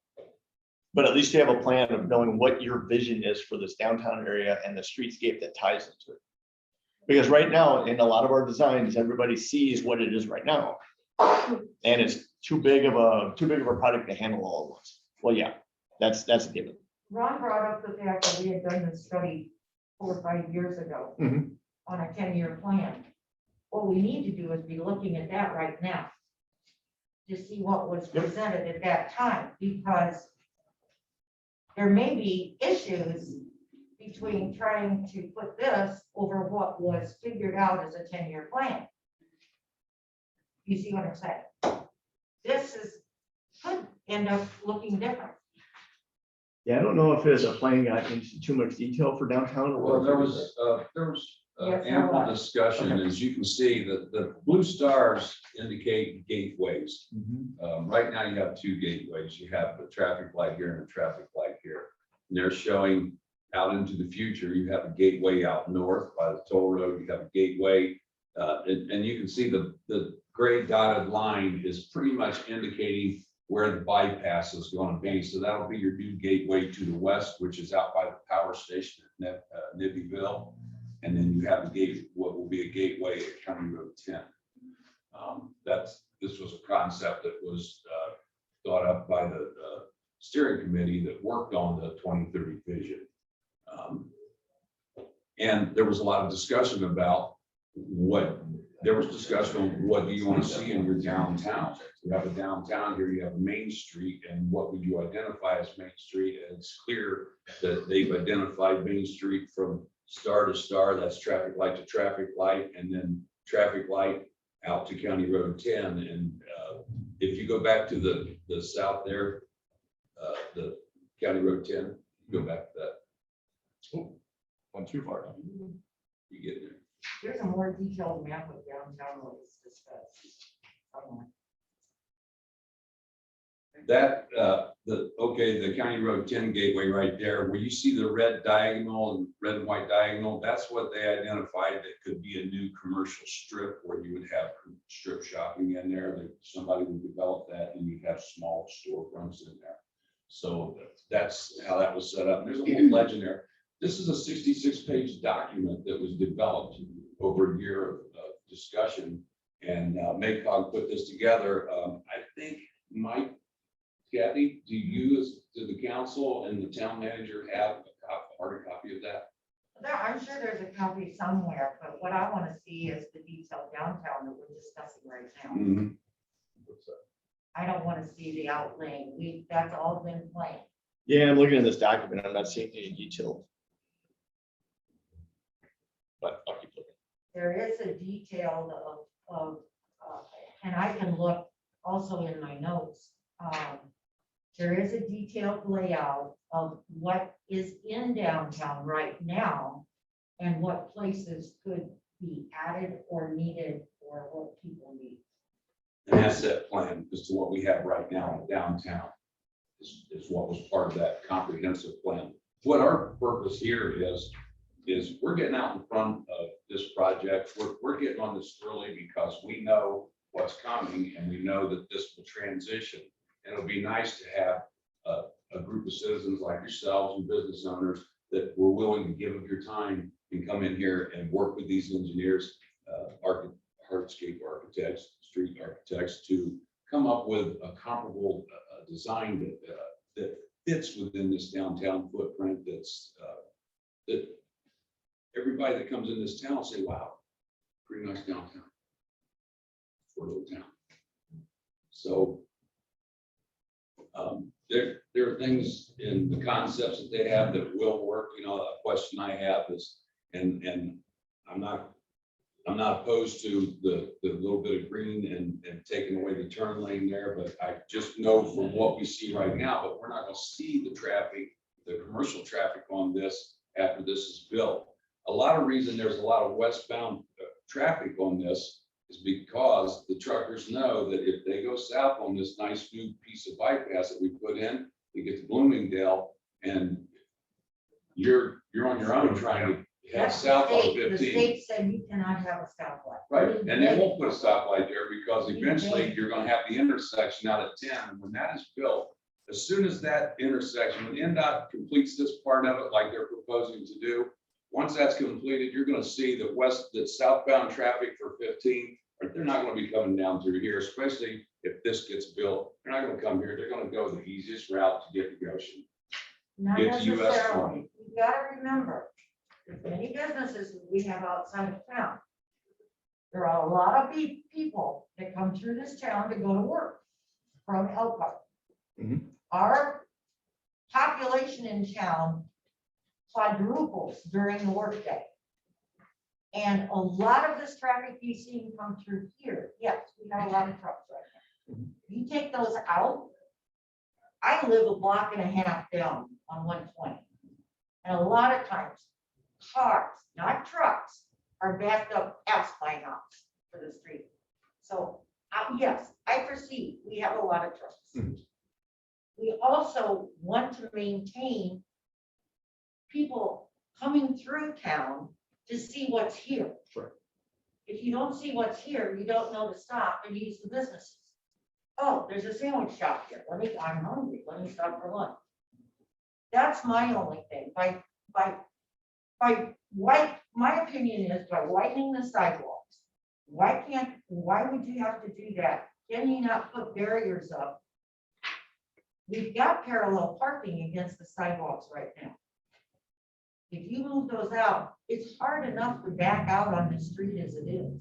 [SPEAKER 1] But at least you have a plan of knowing what your vision is for this downtown area and the streetscape that ties into it. Because right now, in a lot of our designs, everybody sees what it is right now. And it's too big of a product to handle all at once. Well, yeah, that's a given.
[SPEAKER 6] Ron brought up the fact that we had done this study 4 or 5 years ago
[SPEAKER 1] Mhm.
[SPEAKER 6] on a 10-year plan. What we need to do is be looking at that right now to see what was presented at that time, because there may be issues between trying to put this over what was figured out as a 10-year plan. You see what I'm saying? Could end up looking different.
[SPEAKER 1] Yeah, I don't know if as a plan got into too much detail for downtown or
[SPEAKER 2] Well,
[SPEAKER 1] what.
[SPEAKER 2] there was
[SPEAKER 6] Yes, I
[SPEAKER 2] ample
[SPEAKER 6] was.
[SPEAKER 2] discussion. As you can see, the blue stars indicate gateways. Right now, you have two gateways. You have the traffic light here and a traffic light here. And they're showing out into the future, you have a gateway out north by the toll road. You have a gateway. And you can see the gray dotted line is pretty much indicating where the bypass is going to be. So that'll be your new gateway to the west, which is out by the power station at Nibbyville. And then you have a gate, what will be a gateway at County Road 10. This was a concept that was thought up by the steering committee that worked on the 2030 vision. And there was a lot of discussion about what do you want to see in your downtown? You have a downtown here, you have a Main Street, and what would you identify as Main Street? And it's clear that they've identified Main Street from star to star, that's traffic light to traffic light, and then traffic light out to County Road 10. And if you go back to the south there, the County Road 10, go back to that.
[SPEAKER 4] Oh, went too far.
[SPEAKER 2] You get there.
[SPEAKER 6] Here's a more detailed map of downtown what was discussed.
[SPEAKER 2] That, the County Road 10 gateway right there, where you see the red diagonal and red and white diagonal, that's what they identified that could be a new commercial strip where you would have strip shopping in there, that somebody would develop that and you'd have small storefronts in there. So that's how that was set up. And there's a whole legend there. This is a 66-page document that was developed over a year of discussion, and MACOG put this together. I think, Mike, Kathy, do the council and the town manager have a hard copy of that?
[SPEAKER 6] I'm sure there's a copy somewhere, but what I want to see is the detailed downtown that we're discussing right now. I don't want to see the outlaying. That's all been planned.
[SPEAKER 1] Yeah, I'm looking at this document. I'm not seeing any detail. But I'll keep looking.
[SPEAKER 6] There is a detail of and I can look also in my notes. There is a detailed layout of what is in downtown right now and what places could be added or needed or what people need.
[SPEAKER 2] An asset plan as to what we have right now in downtown is what was part of that comprehensive plan. What our purpose here is we're getting out in front of this project. We're getting on this early because we know what's coming and we know that this will transition. And it'll be nice to have a group of citizens like yourselves and business owners that were willing to give of your time and come in here and work with these engineers, hardscape architects, street architects, to come up with a comparable design that fits within this downtown footprint. That everybody that comes in this town say, wow, pretty nice downtown for a little town. So there are things in the concepts that they have that will work. You know, a question I have is, and I'm not opposed to the little bit of green and taking away the turn lane there, but I just know from what we see right now, but we're not going to see the traffic, the commercial traffic on this after this is built. A lot of reason there's a lot of westbound traffic on this is because the truckers know that if they go south on this nice new piece of bypass that we put in, you get to Bloomingdale and you're on your own trying to head
[SPEAKER 6] That's
[SPEAKER 2] south on
[SPEAKER 6] the
[SPEAKER 2] 15.
[SPEAKER 6] state said you cannot have a stoplight.
[SPEAKER 2] Right, and they won't put a stoplight there because eventually you're gonna have the intersection out at 10, and when that is built, as soon as that intersection, when NDOT completes this part of it like they're proposing to do, once that's completed, you're gonna see that southbound traffic for 15, they're not gonna be coming down through here, especially if this gets built. They're not gonna come here, they're gonna go the easiest route to get to Goshen.
[SPEAKER 6] Not
[SPEAKER 2] It's US
[SPEAKER 6] necessarily. You gotta remember, there's many businesses that we have outside of town. There are a lot of people that come through this town to go to work from Elkhart.
[SPEAKER 1] Mhm.
[SPEAKER 6] Our population in town quadruples during the workday. And a lot of this traffic you see come through here, yes, we have a lot of trucks right now. You take those out, I live a block and a half down on 120. And a lot of times, cars, not trucks, are backed up past my house for the street. So, yes, I foresee we have a lot of trucks. We also want to maintain people coming through town to see what's here.
[SPEAKER 1] Sure.
[SPEAKER 6] If you don't see what's here, you don't know to stop and use the businesses. Oh, there's a sandwich shop here. I'm hungry. Let me stop for lunch. That's my only thing. My opinion is by widening the sidewalks, why would you have to do that? Can you not put barriers up? We've got parallel parking against the sidewalks right now. If you move those out, it's hard enough to back out on the street as it is.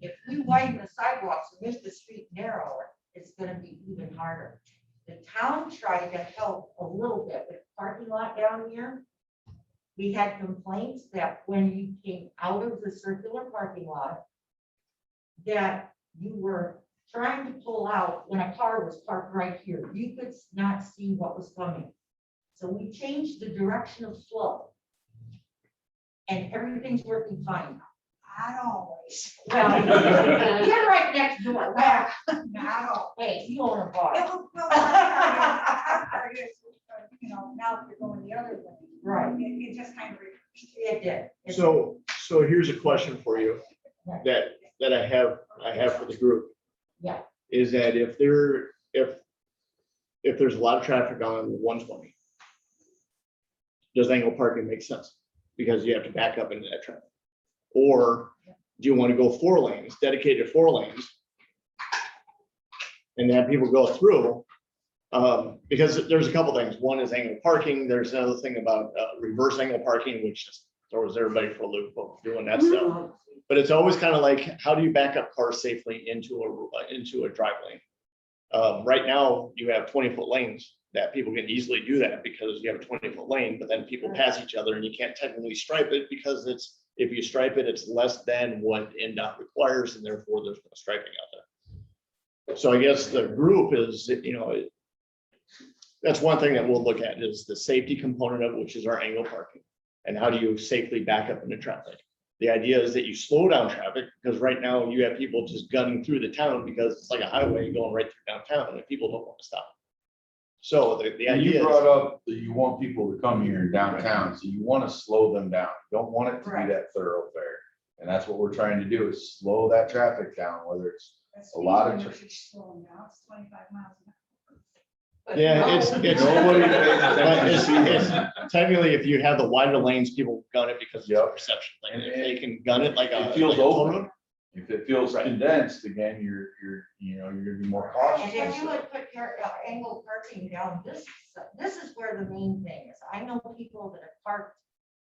[SPEAKER 6] If we widen the sidewalks and make the street narrower, it's gonna be even harder. The town tried to help a little bit with parking lot down here. We had complaints that when you came out of the circular parking lot, that you were trying to pull out when a car was parked right here. You could not see what was coming. So we changed the direction of flow. And everything's working fine.
[SPEAKER 8] Not always.
[SPEAKER 6] Well, you're right next door. Well,
[SPEAKER 8] Not always.
[SPEAKER 6] hey, you own a bar.
[SPEAKER 8] Well, the part is, now that you're going the other way.
[SPEAKER 6] Right.
[SPEAKER 8] It just kind of.
[SPEAKER 6] It did. It
[SPEAKER 1] So here's a question for you that I have for the group.
[SPEAKER 6] Yeah.
[SPEAKER 1] Is that if there's a lot of traffic on 120, does angle parking make sense? Because you have to back up into that traffic. Or do you want to go 4 lanes, dedicated 4 lanes? And have people go through? Because there's a couple things. One is angle parking. There's another thing about reverse angle parking, which just throws everybody for a loop of doing that stuff. But it's always kind of like, how do you back up cars safely into a drive lane? Right now, you have 20-foot lanes that people can easily do that because you have a 20-foot lane, but then people pass each other and you can't technically stripe it because if you stripe it, it's less than what NDOT requires, and therefore there's no striping out there. So I guess the group is, that's one thing that we'll look at is the safety component of it, which is our angle parking. And how do you safely back up into traffic? The idea is that you slow down traffic because right now you have people just gunning through the town because it's like a highway going right through downtown and people don't want to stop. So the
[SPEAKER 4] And
[SPEAKER 1] idea
[SPEAKER 4] you
[SPEAKER 1] is,
[SPEAKER 4] brought up that you want people to come here in downtown, so you want to slow them down. You don't want it to
[SPEAKER 6] Right.
[SPEAKER 4] be that thoroughfare. And that's what we're trying to do is slow that traffic down, whether it's a lot of
[SPEAKER 8] It's 25 miles an hour.
[SPEAKER 9] But
[SPEAKER 1] yeah,
[SPEAKER 9] no,
[SPEAKER 1] it's
[SPEAKER 4] Nobody pays attention.
[SPEAKER 1] it's technically, if you have the wider lanes, people gun it because it's a
[SPEAKER 4] Yep.
[SPEAKER 1] perception thing. If they can gun it like
[SPEAKER 4] It
[SPEAKER 1] a.
[SPEAKER 4] feels
[SPEAKER 1] like a toll
[SPEAKER 4] open.
[SPEAKER 1] road,
[SPEAKER 4] If it feels
[SPEAKER 1] Right.
[SPEAKER 4] condensed, again, you're gonna be more
[SPEAKER 6] And
[SPEAKER 4] cautious.
[SPEAKER 6] if you would put your angle parking down, this is where the main thing is. I know people that have parked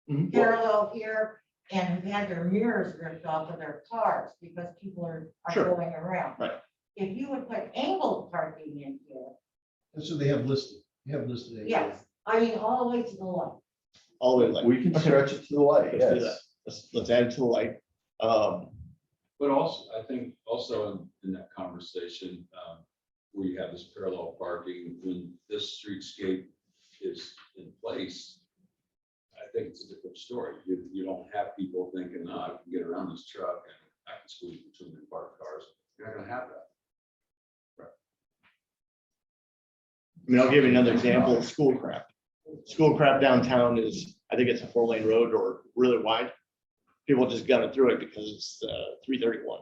[SPEAKER 1] Mhm.
[SPEAKER 6] parallel here and have had their mirrors ripped off of their cars because people are
[SPEAKER 1] Sure.
[SPEAKER 6] going around.
[SPEAKER 1] Right.
[SPEAKER 6] If you would put angled parking in here,
[SPEAKER 10] And so they have listed,
[SPEAKER 6] yes, I mean, all the way to the left.
[SPEAKER 1] all the way like.
[SPEAKER 4] We can stretch it to the light,
[SPEAKER 1] Let's do that.
[SPEAKER 4] yes.
[SPEAKER 1] Let's add it to the light.
[SPEAKER 2] But also, I think also in that conversation, where you have this parallel parking, when this streetscape is in place, I think it's a different story. You don't have people thinking, I can get around this truck and I can squeeze between the parked cars. You're not gonna have that.
[SPEAKER 1] I mean, I'll give you another example, Schoolcraft. Schoolcraft downtown is, I think it's a 4-lane road or really wide. People just gun it through it because it's 331.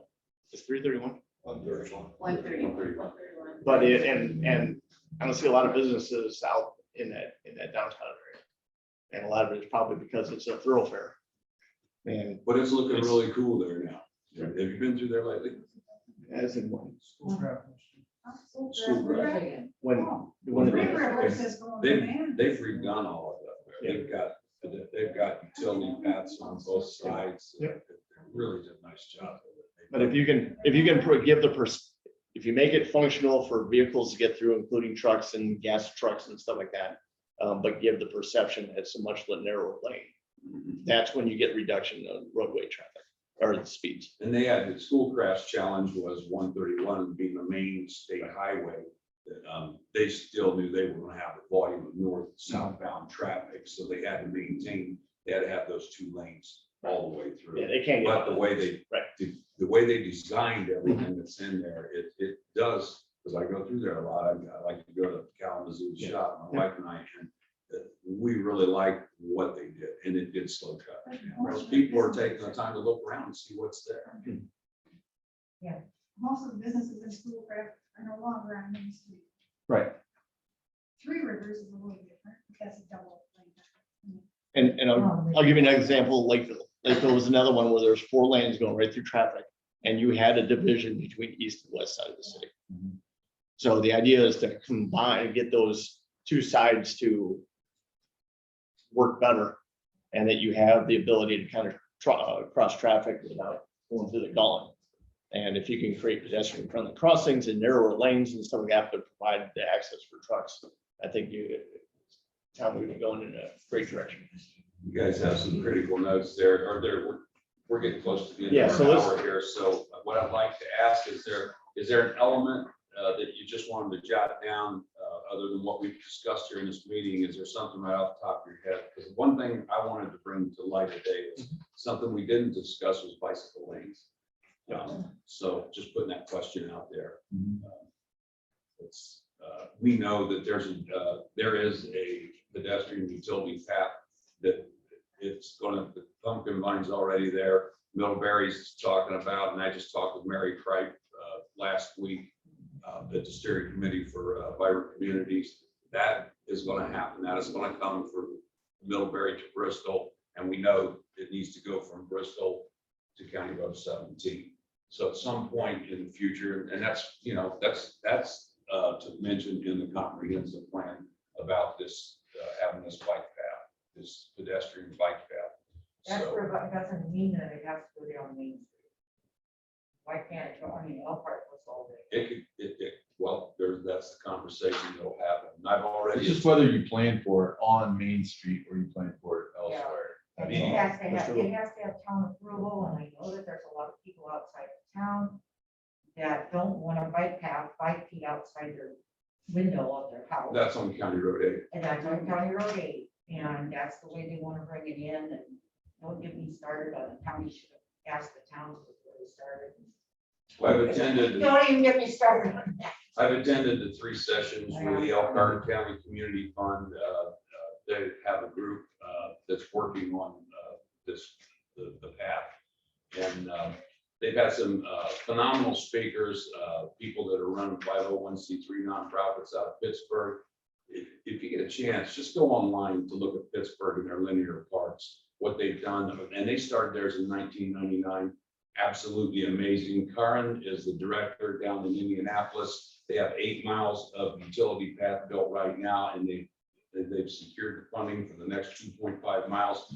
[SPEAKER 1] It's 331.
[SPEAKER 5] 131.
[SPEAKER 1] But and I don't see a lot of businesses out in that downtown area. And a lot of it's probably because it's a thoroughfare. And
[SPEAKER 2] But it's looking
[SPEAKER 1] It's-
[SPEAKER 2] really cool there now. Have you been through there lately?
[SPEAKER 1] as in when
[SPEAKER 2] School
[SPEAKER 8] Three Rivers is going to
[SPEAKER 2] They've redone all of that. They've got utility paths on both sides.
[SPEAKER 1] Yeah.
[SPEAKER 2] They really did a nice job.
[SPEAKER 1] But if you can if you make it functional for vehicles to get through, including trucks and gas trucks and stuff like that, but give the perception that it's a much narrower lane, that's when you get reduction of roadway traffic or the speeds.
[SPEAKER 2] And they had, the Schoolcraft's challenge was 131 being the main state highway. That they still knew they were gonna have the volume of north and southbound traffic, so they had to have those 2 lanes all the way through.
[SPEAKER 1] Yeah, they can't get.
[SPEAKER 2] But the way they,
[SPEAKER 1] Right.
[SPEAKER 2] the way they designed everything that's in there, it does, because I go through there a lot. I like to go to Kalamazoo shop, my wife and I, and we really like what they did, and it did slow cut. Whereas people are taking the time to look around and see what's there.
[SPEAKER 8] Most of the businesses in Schoolcraft are no longer on Main Street.
[SPEAKER 1] Right.
[SPEAKER 8] Three Rivers is a little different, because it's double.
[SPEAKER 1] And I'll give you an example, Lakeville. Lakeville was another one where there's 4 lanes going right through traffic, and you had a division between east and west side of the city. So the idea is to combine, get those 2 sides to work better, and that you have the ability to kind of cross traffic without going through the gully. And if you can create pedestrian friendly crossings and narrower lanes and stuff like that, but provide the access for trucks, I think town would be going in a great direction.
[SPEAKER 2] You guys have some critical notes there, or we're getting close to the end
[SPEAKER 1] Yeah,
[SPEAKER 2] of
[SPEAKER 1] so
[SPEAKER 2] our
[SPEAKER 1] let's-
[SPEAKER 2] hour here. So what I'd like to ask is there an element that you just wanted to jot down, other than what we've discussed here in this meeting? Is there something right off the top of your head? Because one thing I wanted to bring to light today is something we didn't discuss was bicycle lanes. So just putting that question out there. We know that there is a pedestrian utility path that it's gonna, the pumpkin vine's already there. Middlebury's talking about, and I just talked with Mary Cripe last week at the steering committee for vibrant communities. That is gonna happen. That is gonna come from Middlebury to Bristol, and we know it needs to go from Bristol to County Road 17. So at some point in the future, and that's, that's to mention in the comprehensive plan about this, having this bike path, this pedestrian bike path.
[SPEAKER 6] That's
[SPEAKER 2] So,
[SPEAKER 6] where, but it doesn't mean that it has to go down Main Street. Why can't it go, I mean, Elkhart was all there.
[SPEAKER 2] well, that's the conversation that'll happen. And I've already.
[SPEAKER 4] It's just whether you plan for it on Main Street or you plan for it elsewhere.
[SPEAKER 6] And
[SPEAKER 4] That's
[SPEAKER 6] it
[SPEAKER 4] all.
[SPEAKER 6] has to
[SPEAKER 1] That's
[SPEAKER 6] have,
[SPEAKER 1] true.
[SPEAKER 6] it has to have town approval, and I know that there's a lot of people outside of town that don't want a bike path 5 feet outside their window of their house.
[SPEAKER 2] That's on County Road 8.
[SPEAKER 6] And that's on County Road 8, and that's the way they want to bring it in, and don't get me started on the county should have asked the towns before they started.
[SPEAKER 2] Well, I've attended.
[SPEAKER 6] Don't even get me started on that.
[SPEAKER 2] I've attended the 3 sessions with the Elkhart County Community Fund. They have a group that's working on the path. And they've had some phenomenal speakers, people that are running 501c3 nonprofits out of Pittsburgh. If you get a chance, just go online to look at Pittsburgh and their linear parks, what they've done. And they started theirs in 1999. Absolutely amazing. Karin is the director down in Indianapolis. They have 8 miles of utility path built right now, and they've secured the funding for the next 2.5 miles.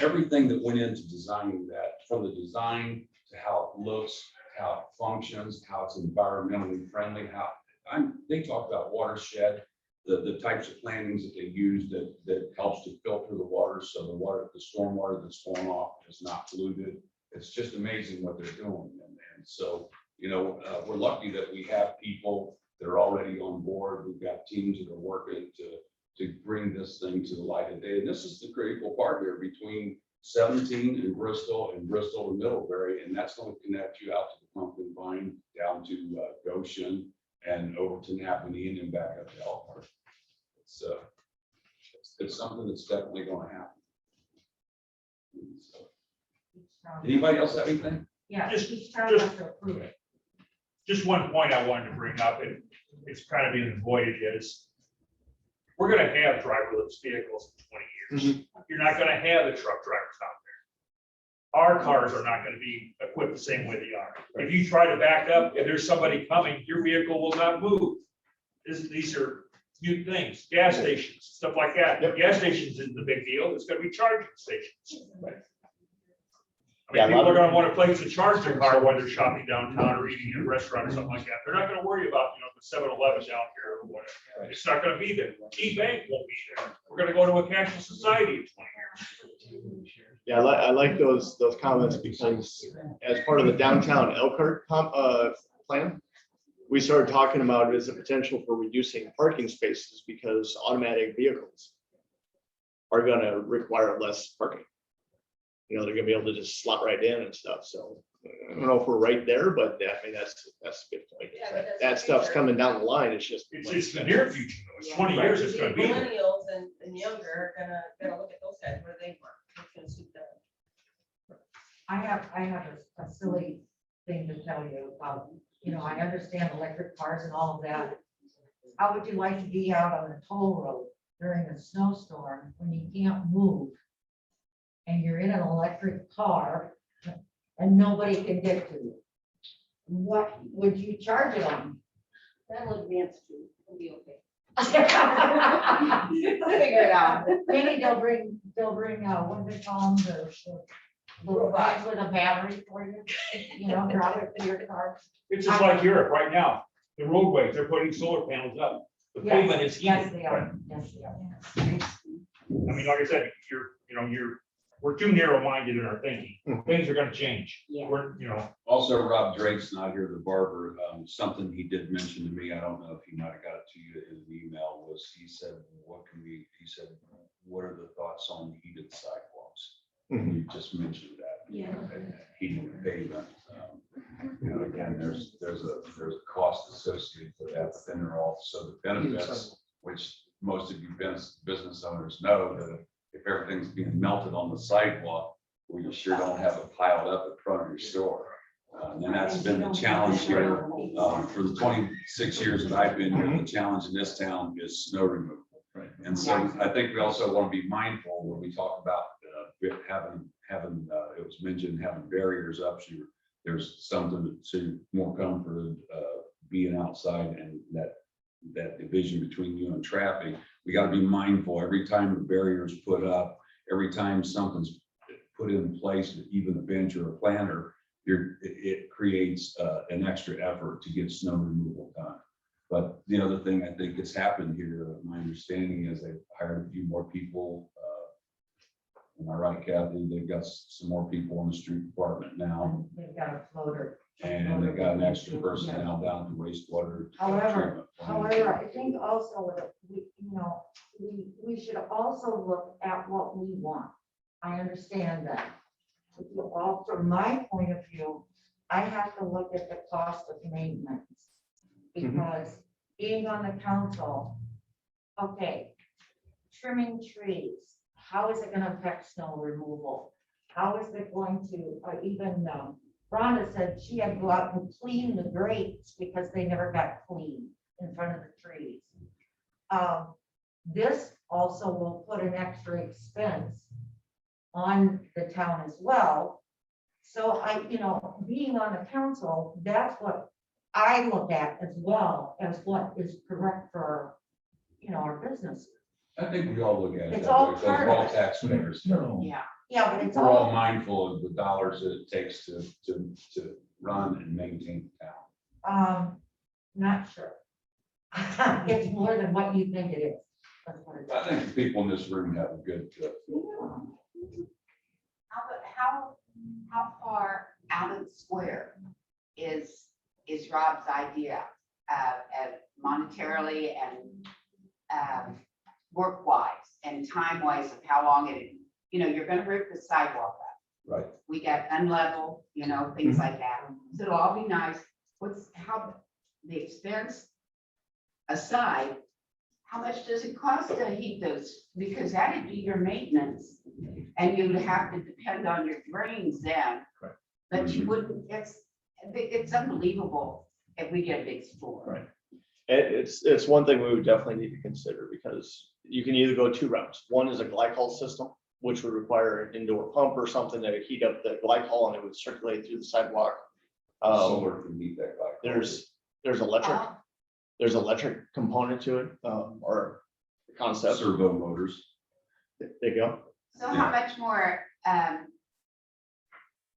[SPEAKER 2] Everything that went into designing that, from the design to how it looks, how it functions, how it's environmentally friendly, they talk about watershed, the types of plantings that they use that helps to filter the water, so the storm water that's flowing off is not polluted. It's just amazing what they're doing. And so, we're lucky that we have people that are already on board. We've got teams that are working to bring this thing to the light of day. And this is the critical part here between 17 and Bristol to Middlebury. And that's going to connect you out to the Pumpkin Vine, down to Goshen, and over to Napanee, and then back up to Elkhart. It's something that's definitely going to happen. So, anybody else have anything?
[SPEAKER 6] Yeah,
[SPEAKER 11] Just-
[SPEAKER 6] each town has to approve it.
[SPEAKER 11] Just one point I wanted to bring up, and it's kind of being avoided, is we're gonna have driverless vehicles in 20 years. You're not gonna have the truck drivers out there. Our cars are not gonna be equipped the same way they are. If you try to back up and there's somebody coming, your vehicle will not move. These are new things, gas stations, stuff like that. Gas stations isn't the big deal, it's gonna be charging stations. I mean,
[SPEAKER 1] Yeah, a lot
[SPEAKER 11] people are
[SPEAKER 1] of-
[SPEAKER 11] gonna want a place to charge their car when they're shopping downtown or eating at a restaurant or something like that. They're not gonna worry about, the 7-Eleven down here or whatever. It's not gonna be there. E-Bank won't be there. We're gonna go to a cashless society in 20 years.
[SPEAKER 1] Yeah, I like those comments, because as part of the downtown Elkhart plan, we started talking about it as a potential for reducing parking spaces, because automatic vehicles are gonna require less parking. you know, they're gonna be able to just slot right in and stuff, so. I don't know if we're right there, but I mean, that's a good point.
[SPEAKER 7] Yeah, but that's
[SPEAKER 1] That
[SPEAKER 7] the
[SPEAKER 1] stuff's
[SPEAKER 7] future.
[SPEAKER 1] coming down the line, it's just.
[SPEAKER 11] It's the near future, though. It's 20 years, it's gonna be there.
[SPEAKER 7] Millennials and younger are gonna look at those guys where they work. It's gonna suit them.
[SPEAKER 6] I have a silly thing to tell you about, you know, I understand electric cars and all of that. How would you like to be out on a toll road during a snowstorm when you can't move? And you're in an electric car and nobody can get to you? What would you charge it on?
[SPEAKER 5] That'll advance too, it'll be okay.
[SPEAKER 6] Figure it out. Maybe they'll bring, what do they call them, the little box with a battery for you, you know, drop it to your car.
[SPEAKER 11] It's just like Europe right now. The roadways, they're putting solar panels up. The pavement is
[SPEAKER 6] Yes,
[SPEAKER 11] heated.
[SPEAKER 6] they are, yes, they are.
[SPEAKER 11] I mean, like I said, we're too narrow-minded in our thinking. Things are gonna change.
[SPEAKER 5] Yeah.
[SPEAKER 2] Also, Rob Drake's not here, the barber. Something he did mention to me, I don't know if he might have got it to you in an email, was he said, what are the thoughts on heated sidewalks? And you just mentioned that.
[SPEAKER 5] Yeah.
[SPEAKER 2] Heated pavement. You know, again, there's a cost associated with that, but then there are also the benefits, which most of you business owners know that if everything's being melted on the sidewalk, well, you sure don't have it piled up in front of your store. And that's been the challenge here. For the 26 years that I've been here, the challenge in this town is snow removal.
[SPEAKER 1] Right.
[SPEAKER 2] And so I think we also want to be mindful when we talk about having, it was mentioned, having barriers up. There's something to more comfort, being outside, and that division between you and traffic. We got to be mindful every time the barrier is put up, every time something's put in place, even a bench or a planter, it creates an extra effort to get snow removal done. But the other thing I think has happened here, my understanding is they've hired a few more people. Am I right, Kathy? They've got some more people in the street department now,
[SPEAKER 6] They've got a floater.
[SPEAKER 2] and they've got an extra person now down at the wastewater.
[SPEAKER 6] However,
[SPEAKER 2] treatment plant.
[SPEAKER 6] I think also that we should also look at what we want. I understand that. Well, from my point of view, I have to look at the cost of maintenance. Because being on the council, okay, trimming trees, how is it gonna affect snow removal? How is it going to, even Rhonda said she had to go out and clean the grates because they never got cleaned in front of the trees. This also will put an extra expense on the town as well. So being on the council, that's what I look at as well as what is correct for, our businesses.
[SPEAKER 2] I think we all look at it.
[SPEAKER 6] It's
[SPEAKER 2] that
[SPEAKER 6] all
[SPEAKER 2] way, because
[SPEAKER 6] part
[SPEAKER 2] we're
[SPEAKER 6] of
[SPEAKER 2] all
[SPEAKER 6] it.
[SPEAKER 2] taxpayers.
[SPEAKER 10] No.
[SPEAKER 5] Yeah.
[SPEAKER 6] Yeah, but it's
[SPEAKER 2] We're all
[SPEAKER 6] all,
[SPEAKER 2] mindful of the dollars that it takes to run and maintain the town.
[SPEAKER 6] not sure. It's more than what you think it is. That's what it is.
[SPEAKER 2] I think the people in this room have a good,
[SPEAKER 5] How far out of the square is Rob's idea of monetarily and work-wise and time-wise of how long you're gonna rip the sidewalk up.
[SPEAKER 2] right.
[SPEAKER 5] We got unlevel, things like that. So it'll all be nice. How the expense aside, how much does it cost to heat those? Because that'd be your maintenance. And you'd have to depend on your drains then.
[SPEAKER 1] Right.
[SPEAKER 5] But you wouldn't, it's unbelievable if we get a big storm.
[SPEAKER 1] Right. It's one thing we would definitely need to consider, because you can either go two routes. One is a glycol system, which would require an indoor pump or something that would heat up the glycol and it would circulate through the sidewalk.
[SPEAKER 2] Solar can meet that. like-
[SPEAKER 1] There's electric component to it, or concept.
[SPEAKER 2] Servo motors.
[SPEAKER 1] There you go.
[SPEAKER 5] So how much more,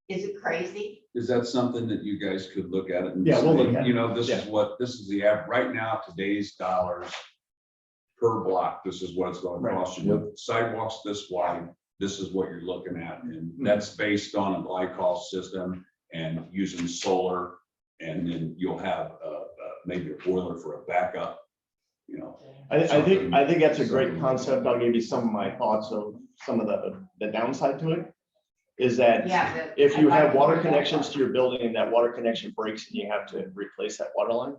[SPEAKER 5] is it crazy?
[SPEAKER 2] Is that something that you guys could look at it? And
[SPEAKER 1] Yeah, we'll
[SPEAKER 2] say,
[SPEAKER 1] look at it.
[SPEAKER 2] This is the app, right now, today's dollars per block, this is what it's gonna
[SPEAKER 1] Right.
[SPEAKER 2] cost you. Sidewalks this wide, this is what you're looking at, and that's based on a glycol system and using solar. And then you'll have maybe a boiler for a backup,
[SPEAKER 1] I think that's a great concept. I'll give you some of my thoughts of some of the downside to it. is that
[SPEAKER 5] Yeah.
[SPEAKER 1] if you
[SPEAKER 5] I'd like
[SPEAKER 1] have
[SPEAKER 5] to
[SPEAKER 1] water
[SPEAKER 5] know that
[SPEAKER 1] connections
[SPEAKER 5] part.
[SPEAKER 1] to your building and that water connection breaks and you have to replace that water line,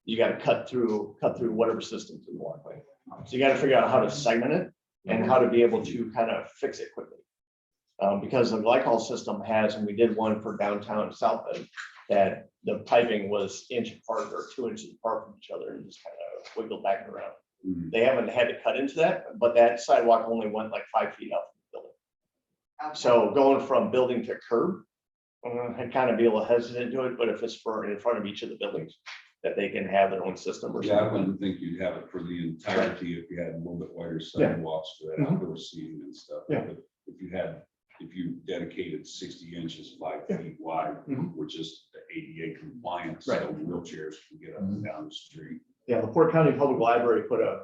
[SPEAKER 1] you gotta cut through whatever system to the waterway. So you gotta figure out how to segment it and how to be able to kind of fix it quickly. Because the glycol system has, and we did one for downtown South Bend, that the piping was inch apart or 2 inches apart from each other and just kind of wiggled back and around.
[SPEAKER 2] Mhm.
[SPEAKER 1] They haven't had to cut into that, but that sidewalk only went like 5 feet up from the building.
[SPEAKER 5] Okay.
[SPEAKER 1] So going from building to curb, I'd kind of be a little hesitant to it, but if it's for in front of each of the buildings, that they can have their own system or
[SPEAKER 2] Yeah, I
[SPEAKER 1] something.
[SPEAKER 2] wouldn't think you'd have it for the entirety if you had a little bit wider
[SPEAKER 1] Yeah.
[SPEAKER 2] sidewalks for that
[SPEAKER 1] Mhm.
[SPEAKER 2] outdoor seating and stuff.
[SPEAKER 1] Yeah.
[SPEAKER 2] But if you dedicated 60 inches, 5
[SPEAKER 1] Yeah.
[SPEAKER 2] feet wide,
[SPEAKER 1] Mhm.
[SPEAKER 2] which is the ADA compliant,
[SPEAKER 1] Right.
[SPEAKER 2] so wheelchairs can get up and down the street.
[SPEAKER 1] Yeah, the Port County Public Library put a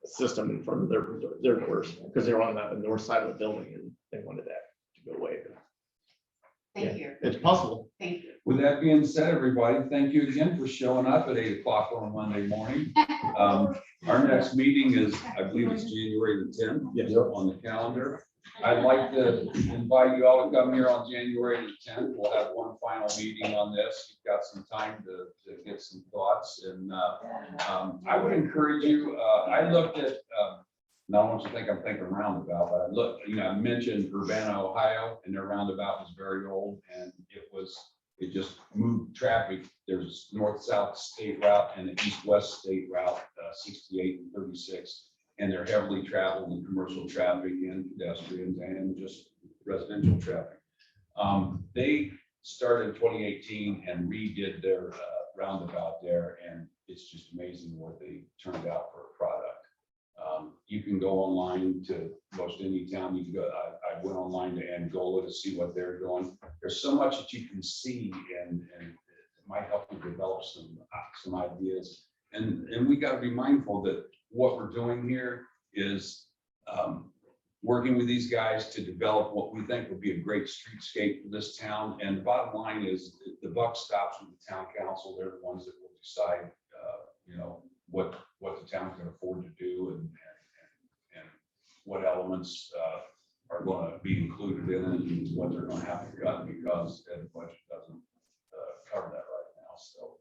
[SPEAKER 1] system in front of their doors because they were on the north side of the building and they wanted that to go away.
[SPEAKER 5] Thank you,
[SPEAKER 1] It's possible.
[SPEAKER 5] thank you.
[SPEAKER 2] With that being said, everybody, thank you again for showing up at 8 o'clock on a Monday morning. Our next meeting is, I believe it's January the 10th.
[SPEAKER 1] Yes.
[SPEAKER 2] On the calendar. I'd like to invite you all to come here on January the 10th. We'll have one final meeting on this. You've got some time to get some thoughts, and I would encourage you, I looked at, now I want you to think I'm thinking roundabout, but I looked, I mentioned Urbana, Ohio, and their roundabout was very old, and it just moved traffic. There's north-south state route and the east-west state route, 68 and 36. And they're heavily traveled in commercial traffic and pedestrians and just residential traffic. They started in 2018 and redid their roundabout there, and it's just amazing what they turned out for a product. You can go online to most any town. You can go. I went online to Angola to see what they're doing. There's so much that you can see, and it might help you develop some ideas. And we got to be mindful that what we're doing here is working with these guys to develop what we think would be a great streetscape for this town. And the bottom line is the buck stops with the town council. They're the ones that will decide, what the town can afford to do and what elements are going to be included in it and what they're going to have to cut because the budget doesn't cover that right now. So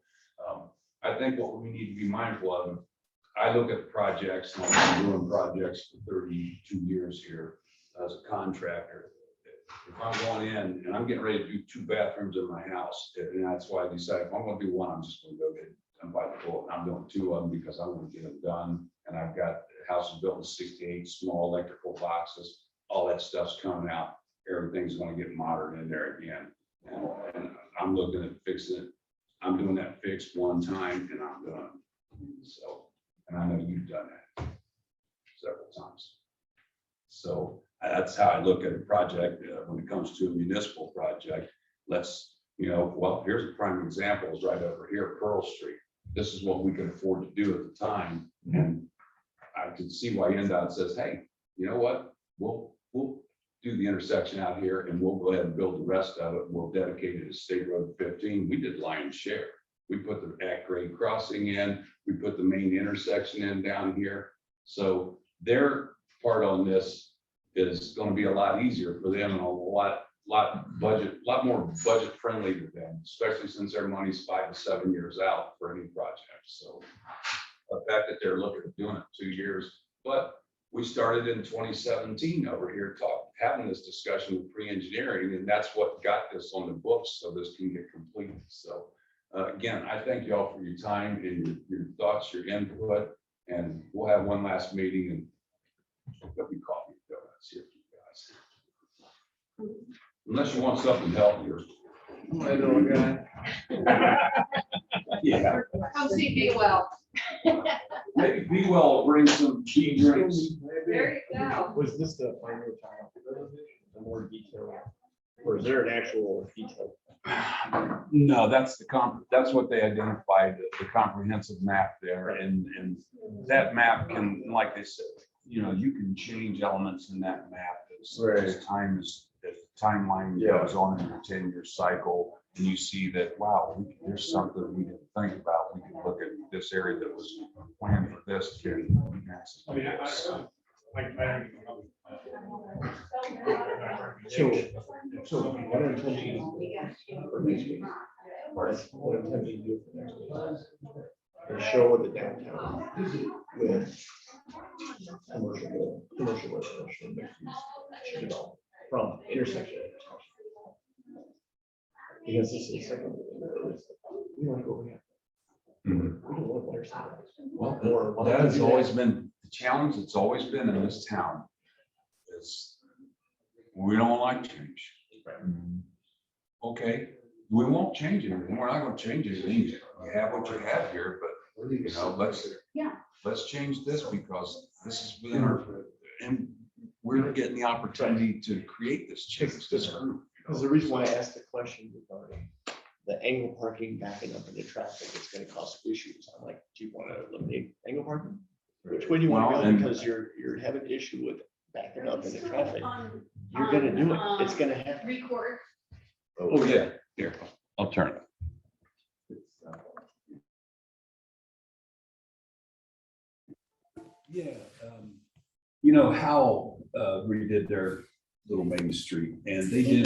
[SPEAKER 2] I think what we need to be mindful of, I look at the projects, and I've been doing projects for 32 years here as a contractor. If I'm going in and I'm getting ready to do 2 bathrooms in my house, and that's why I decided if I'm going to do one, I'm just going to go get them by the bullet. I'm doing 2 of them because I want to get them done. And I've got houses built in 68 small electrical boxes. All that stuff's coming out. Everything's going to get modern in there again. And I'm looking at fixing it. I'm doing that fix one time and I'm done. So, and I know you've done that several times. So that's how I look at a project when it comes to a municipal project. Let's, well, here's a prime example is right over here, Pearl Street. This is what we could afford to do at the time. And I could see why NDOT says, hey, you know what? We'll do the intersection out here and we'll go ahead and build the rest of it. We'll dedicate it to State Road 15. We did lion's share. We put the at-grade crossing in. We put the main intersection in down here. So their part on this is going to be a lot easier for them and a lot more budget friendly to them, especially since their money's 5 to 7 years out for any project. So the fact that they're looking at doing it 2 years, but we started in 2017 over here having this discussion with pre-engineering, and that's what got this on the books so this can get completed. So again, I thank you all for your time and your thoughts, your input, and we'll have one last meeting and there'll be coffee and donuts here for you guys. Unless you want something healthier. Yeah.
[SPEAKER 9] Come see me well.
[SPEAKER 2] Maybe Be Well will bring some tea drinks.
[SPEAKER 9] There you go.
[SPEAKER 1] Was this the final time? The more detail? Or is there an actual detail?
[SPEAKER 2] No, that's that's what they identified, the comprehensive map there, and that map can, like they said, you can change elements in that map as timeline goes on in your 10-year cycle, and you see that, wow, there's something we didn't think about. We can look at this area that was planned for this.
[SPEAKER 11] I mean, I
[SPEAKER 1] So what I'm telling you for next week, what I'm telling you to do for next week is show the downtown with commercial, residential, mixed use development from intersection. to intersection. Because this is second, we want to go over here.
[SPEAKER 2] Mhm.
[SPEAKER 1] We don't want to let ourselves.
[SPEAKER 2] Well, that has always been, the challenge that's always been in this town is we don't like change. Okay, we won't change anything. We're not gonna change anything. You have what you have here, but you know, let's change this because this is within our, and we're getting the opportunity to create this change, this group.
[SPEAKER 1] Because the reason why I asked the question regarding the angle parking backing up into traffic, it's gonna cause issues. I'm like, do you want to eliminate angle parking? Which way do you want
[SPEAKER 2] Well,
[SPEAKER 1] to go?
[SPEAKER 2] and-
[SPEAKER 1] Because you're having an issue with backing up into traffic. You're gonna do it. It's gonna happen.
[SPEAKER 9] Record.
[SPEAKER 2] Oh, yeah, here, I'll turn it.
[SPEAKER 12] Yeah, you know how redid their little Main Street and they did